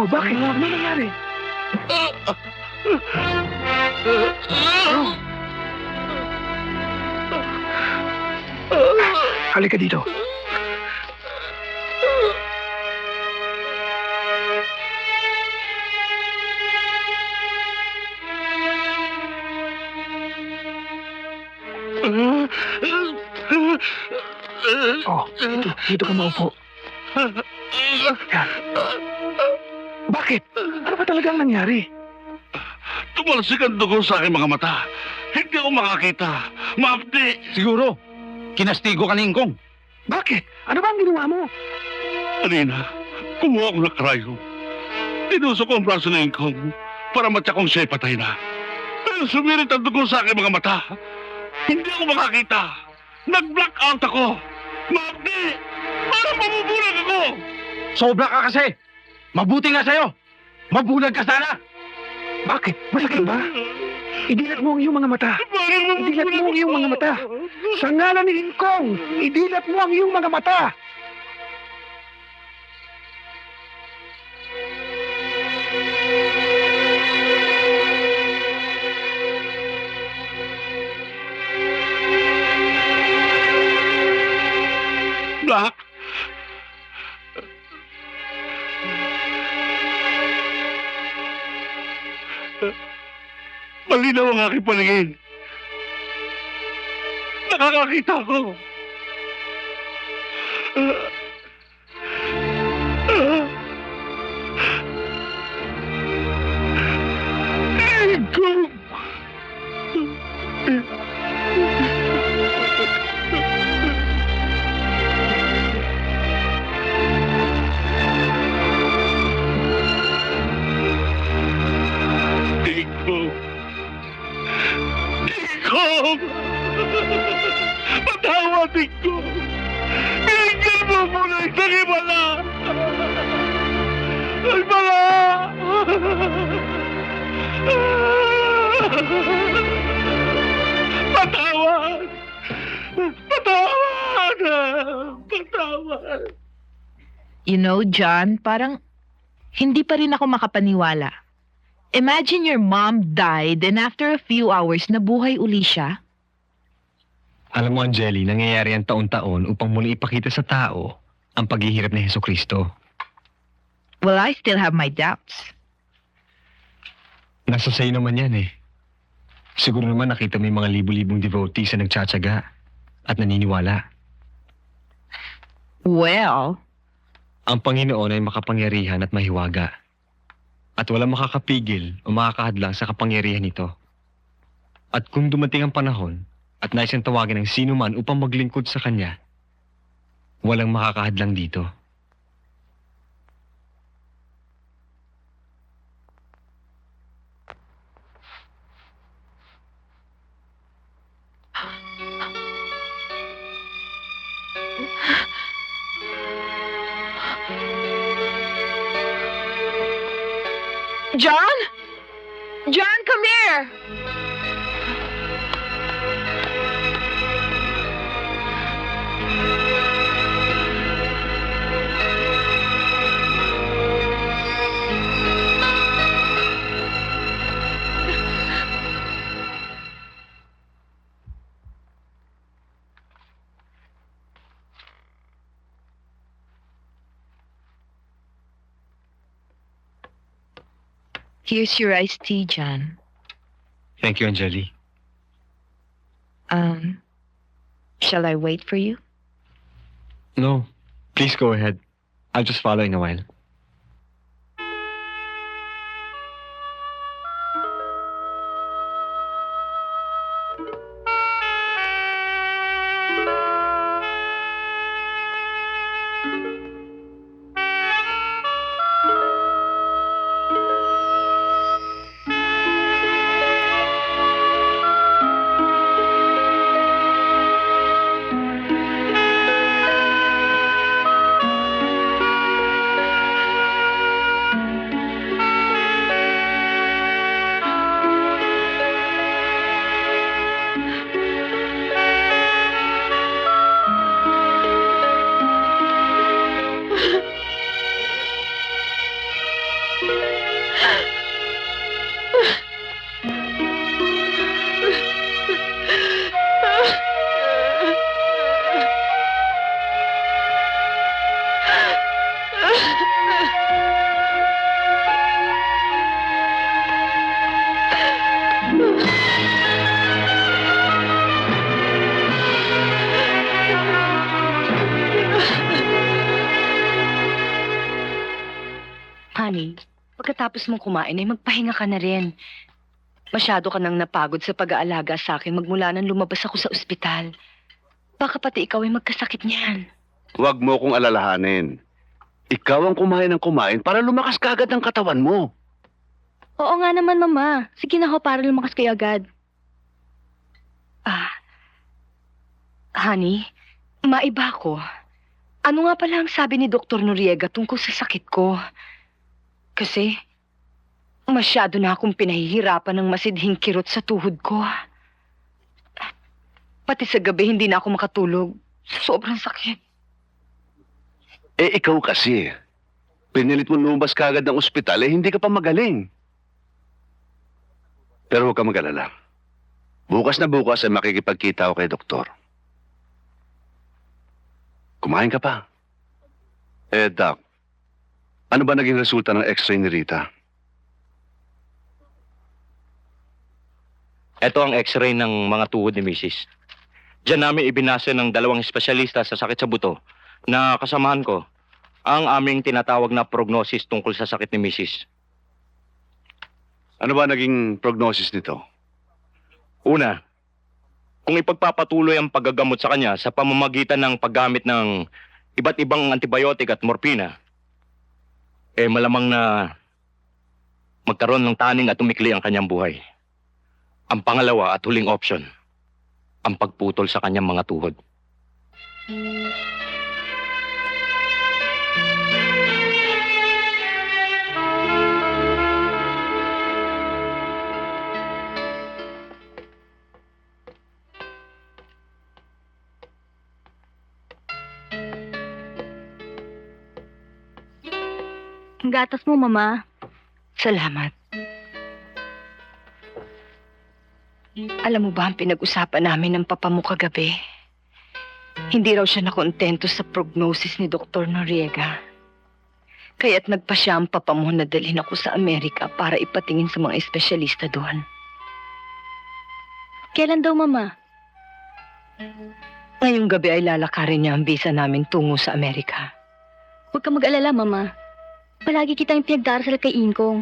Bakit? Ano nangyari? Halika dito. Oh, dito ka maupo. Yan. Bakit? Ano ba talagang nangyari? Tumalsik ang dugo sa aking mga mata. Hindi ako makakita. Maapdi. Siguro, kinastigo ka ni Ingkong. Bakit? Ano ba ang ginawa mo? Kanina, kumuha ako ng karayom. Tinusok ko ang braso ng Ingkong para matya kong siya'y patay na. Pero sumirit ang dugo sa aking mga mata. Hindi ako makakita. Nag-blackout ako. Maapdi! Parang mabubulag ako! Sobra ka kasi! Mabuti nga sa'yo! Mabulag ka sana! Bakit? Masakit ba? Idilat mo ang iyong mga mata. Idilat mo ang iyong mga mata. Sa ngalan ni Ingkong, idilat mo ang iyong mga mata. Black! Malinaw ang aking paningin. Nakakakita ko. Ingkong! Ingkong! Ingkong! Patawad, Ingkong! Binigyan mo muna isang ibala! Ay, bala! Patawad! Patawad! Patawad! You know, John, parang hindi pa rin ako makapaniwala. Imagine your mom died and after a few hours, nabuhay uli siya. Alam mo, Angeli, nangyayari ang taon-taon upang muli ipakita sa tao ang paghihirap ni Hesukristo. Well, I still have my doubts. Nasa sa'yo naman yan eh. Siguro naman nakita mo yung mga libu-libong devotees na nagtsatsaga at naniniwala. Well, Ang Panginoon ay makapangyarihan at mahiwaga. At walang makakapigil o makakahadlang sa kapangyarihan nito. At kung dumating ang panahon at nais ang tawagin ng sino man upang maglingkod sa Kanya, walang makakahadlang dito. John? John, come here! Here's your iced tea, John. Thank you, Angeli. Shall I wait for you? No, please go ahead. I'll just follow in a while. pagkatapos mong kumain ay magpahinga ka na rin. Masyado ka nang napagod sa pag-aalaga sa akin magmula nang lumabas ako sa ospital. Baka pati ikaw ay magkasakit niyan. Huwag mo kong alalahanin. Ikaw ang kumain ng kumain para lumakas ka agad ang katawan mo. Oo nga naman, Mama. Sige na ho para lumakas kayo agad. Honey, maiba ko. Ano nga pala ang sabi ni Dr. Noriega tungkol sa sakit ko? Kasi, masyado na akong pinahihirapan ng masidhing kirot sa tuhod ko. Pati sa gabi hindi na ako makatulog. Sobrang sakit. Ikaw kasi. Pinilit mo lumabas ka agad ng ospital, hindi ka pa magaling. Pero huwag ka mag-alala. Bukas na bukas ay makikipagkita ako kay doktor. Kumain ka pa. Doc, ano ba naging resulta ng x-ray ni Rita? Ito ang x-ray ng mga tuhod ni Mrs. Diyan namin ibinase ng 2 espesyalista sa sakit sa buto na kasamahan ko ang aming tinatawag na prognosis tungkol sa sakit ni Mrs. Ano ba naging prognosis nito? Una, kung ipagpapatuloy ang paggagamot sa kanya sa pamamagitan ng paggamit ng iba't ibang antibiotic at morpina, malamang na magkaroon ng taning at umikli ang kanyang buhay. Ang pangalawa at huling option, ang pagputol sa kanyang mga tuhod. Ang gatas mo, Mama. Salamat. Alam mo ba ang pinag-usapan namin ng papa mo kagabi? Hindi raw siya nakontento sa prognosis ni Dr. Noriega. Kaya't nagpa siya ang papa mo na dalhin ako sa Amerika para ipatingin sa mga espesyalista doon. Kailan daw, Mama? Ngayong gabi ay lalakarin niya ang visa namin tungo sa Amerika. Huwag ka mag-alala, Mama. Palagi kitang pinagdarasal kay Ingkong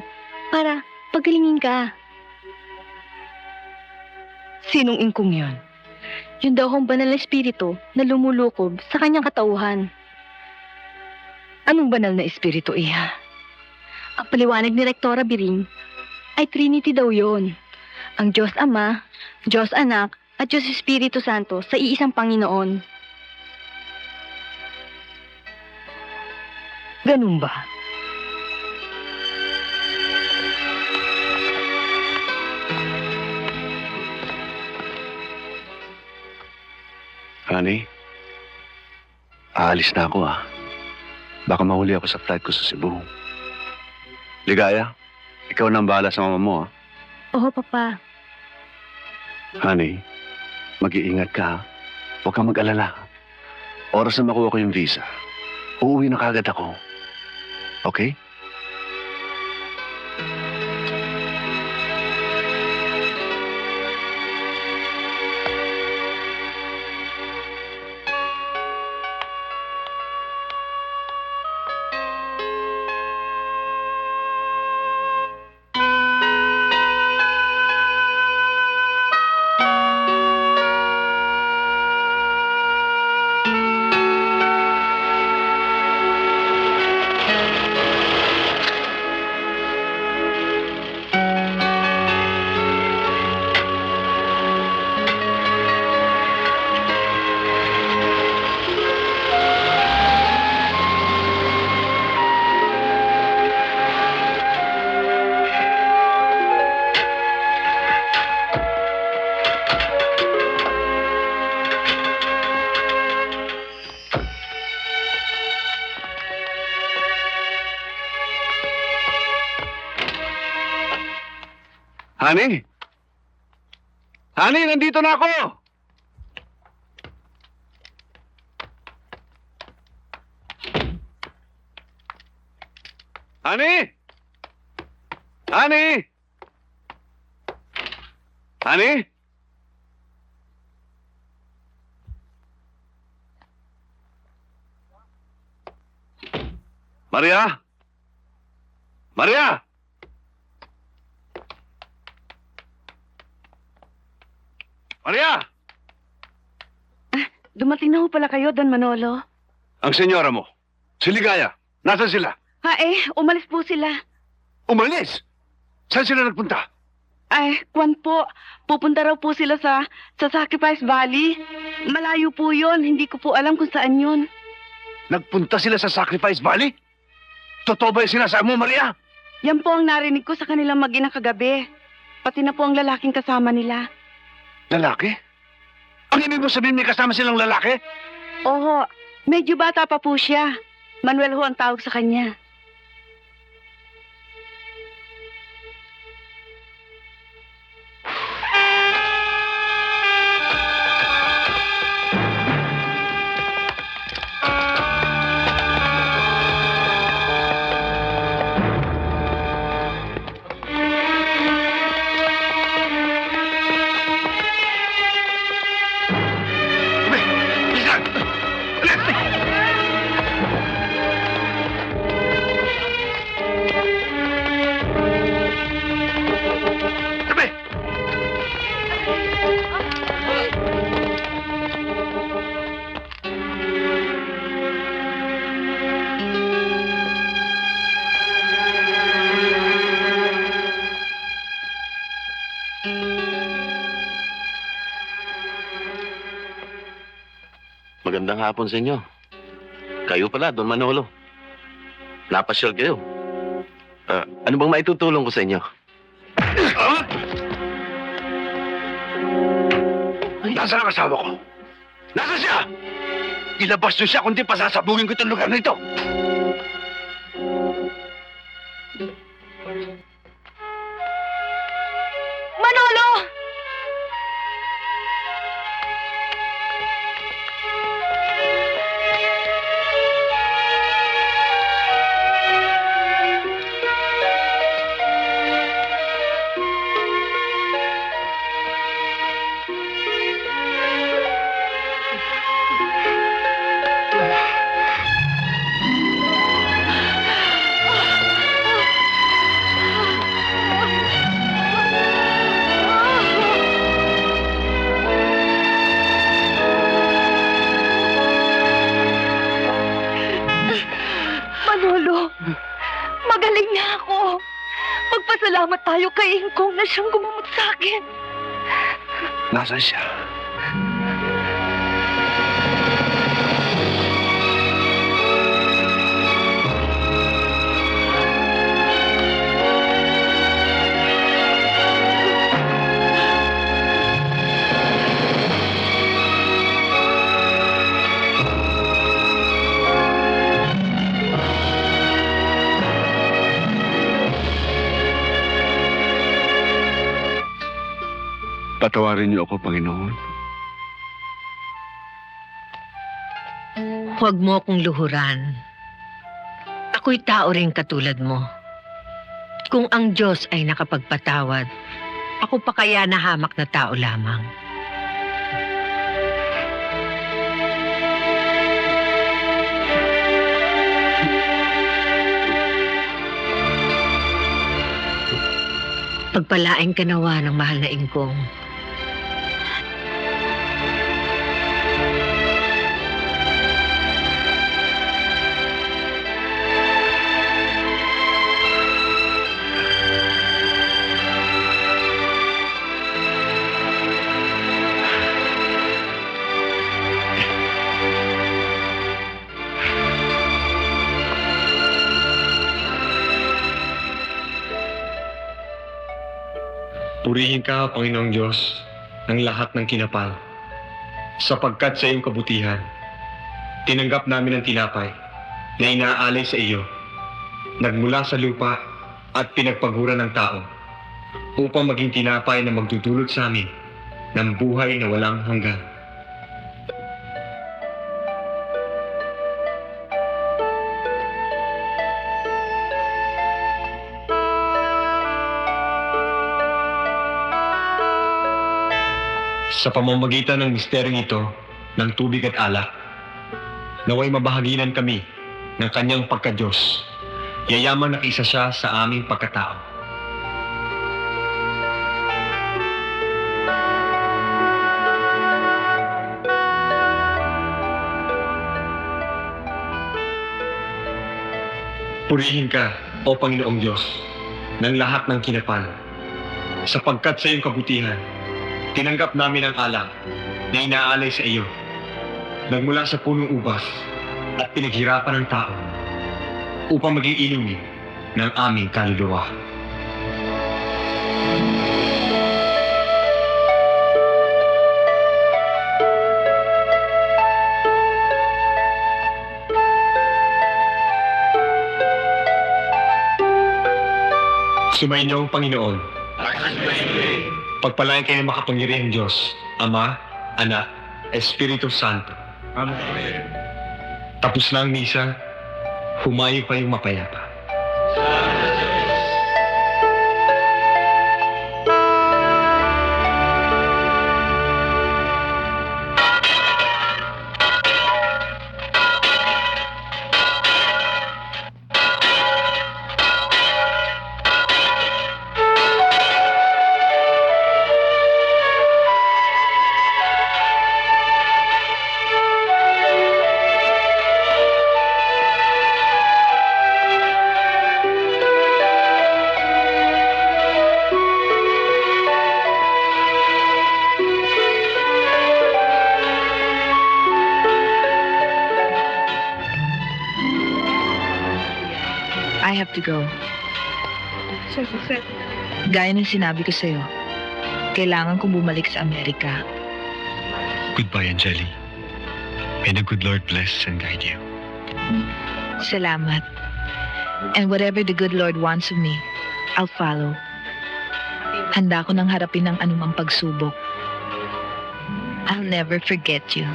para pagalingin ka. Sinong Ingkong yon? Yun daw ang banal na espiritu na lumulukob sa kanyang katauhan. Anong banal na espiritu, Iha? Ang paliwanag ni Rektora Biring ay Trinity daw yon. Ang Diyos Ama, Diyos Anak, at Diyos Espiritu Santo sa iisang Panginoon. Ganun ba? Honey, aalis na ako Baka mahuli ako sa flight ko sa Cebu. Ligaya, ikaw nang bahala sa mama mo Oo, Papa. Honey, mag-iingat ka Huwag kang mag-alala. Oras na makuha ko yung visa, uuwi na kagad ako. Okay? Honey! Honey, nandito na ako! Honey! Honey! Honey? Maria? Maria! Maria! Dumating na ho pala kayo, Don Manolo. Ang senyora mo, si Ligaya, nasan sila? Umalis po sila. Umalis? Saan sila nagpunta? Kwan po. Pupunta raw po sila sa Sacrifice Valley. Malayo po yon. Hindi ko po alam kung saan yun. Nagpunta sila sa Sacrifice Valley? Totoo ba yung sinasabi mo, Maria? Yan po ang narinig ko sa kanilang mag-ina kagabi. Pati na po ang lalaking kasama nila. Lalaki? Ang ibig mo sabihin may kasama silang lalaki? Oho, medyo bata pa po siya. Manuel ho ang tawag sa kanya. Magandang hapon sa inyo. Kayo pala, Don Manolo. Napasyal kayo. Ano bang maitutulong ko sa inyo? Nasaan ang asawa ko? Nasaan siya? Ilabas niyo siya kundi pasasabugin ko itong lugar na ito. Manolo! Manolo, magaling na ako. Magpasalamat tayo kay Ingkong na siyang gumamot sa akin. Nasaan siya? Patawarin niyo ako, Panginoon. Huwag mo akong luhuran. Ako'y tao rin katulad mo. Kung ang Diyos ay nakapagpatawad, ako pa kaya nahamak na tao lamang. Pagpalain ka nawa ng mahal na Ingkong. Purihin ka, Panginoong Diyos, ng lahat ng kinapal. Sapagkat sa iyong kabutihan, tinanggap namin ang tinapay na inaalay sa iyo, nagmula sa lupa at pinagpaguran ng tao, upang maging tinapay na magdudulot sa amin ng buhay na walang hanggan. Sa pamamagitan ng misteryong ito ng tubig at alak, naway mabahaginan kami ng kanyang pagka-Diyos, yayaman na isa siya sa aming pagkatao. Purihin ka, O Panginoong Diyos, ng lahat ng kinapal. Sapagkat sa iyong kabutihan, tinanggap namin ang alak na inaalay sa iyo. Nagmula sa punong ubas at pinaghirapan ng tao upang maging inumin ng aming kaluluwa. Sumainyo ang Panginoon. Pagpalain kayo ng makapangyarihang Diyos, Ama, Anak, Espiritu Santo. Amen. Tapos na ang misa, humayo kayong mapayapa. I have to go. Gaya ng sinabi ko sa'yo, kailangan kong bumalik sa Amerika. Goodbye, Angeli. May the good Lord bless and guide you. Salamat. And whatever the good Lord wants of me, I'll follow. Handa ko nang harapin ang anumang pagsubok. I'll never forget you.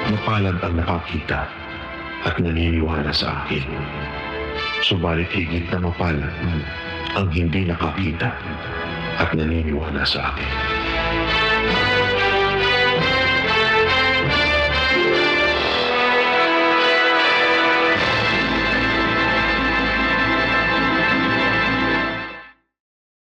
Mapalad ang nakakita at naniniwala sa akin. Subalit higit na mapalad ang hindi nakakita at naniniwala sa akin.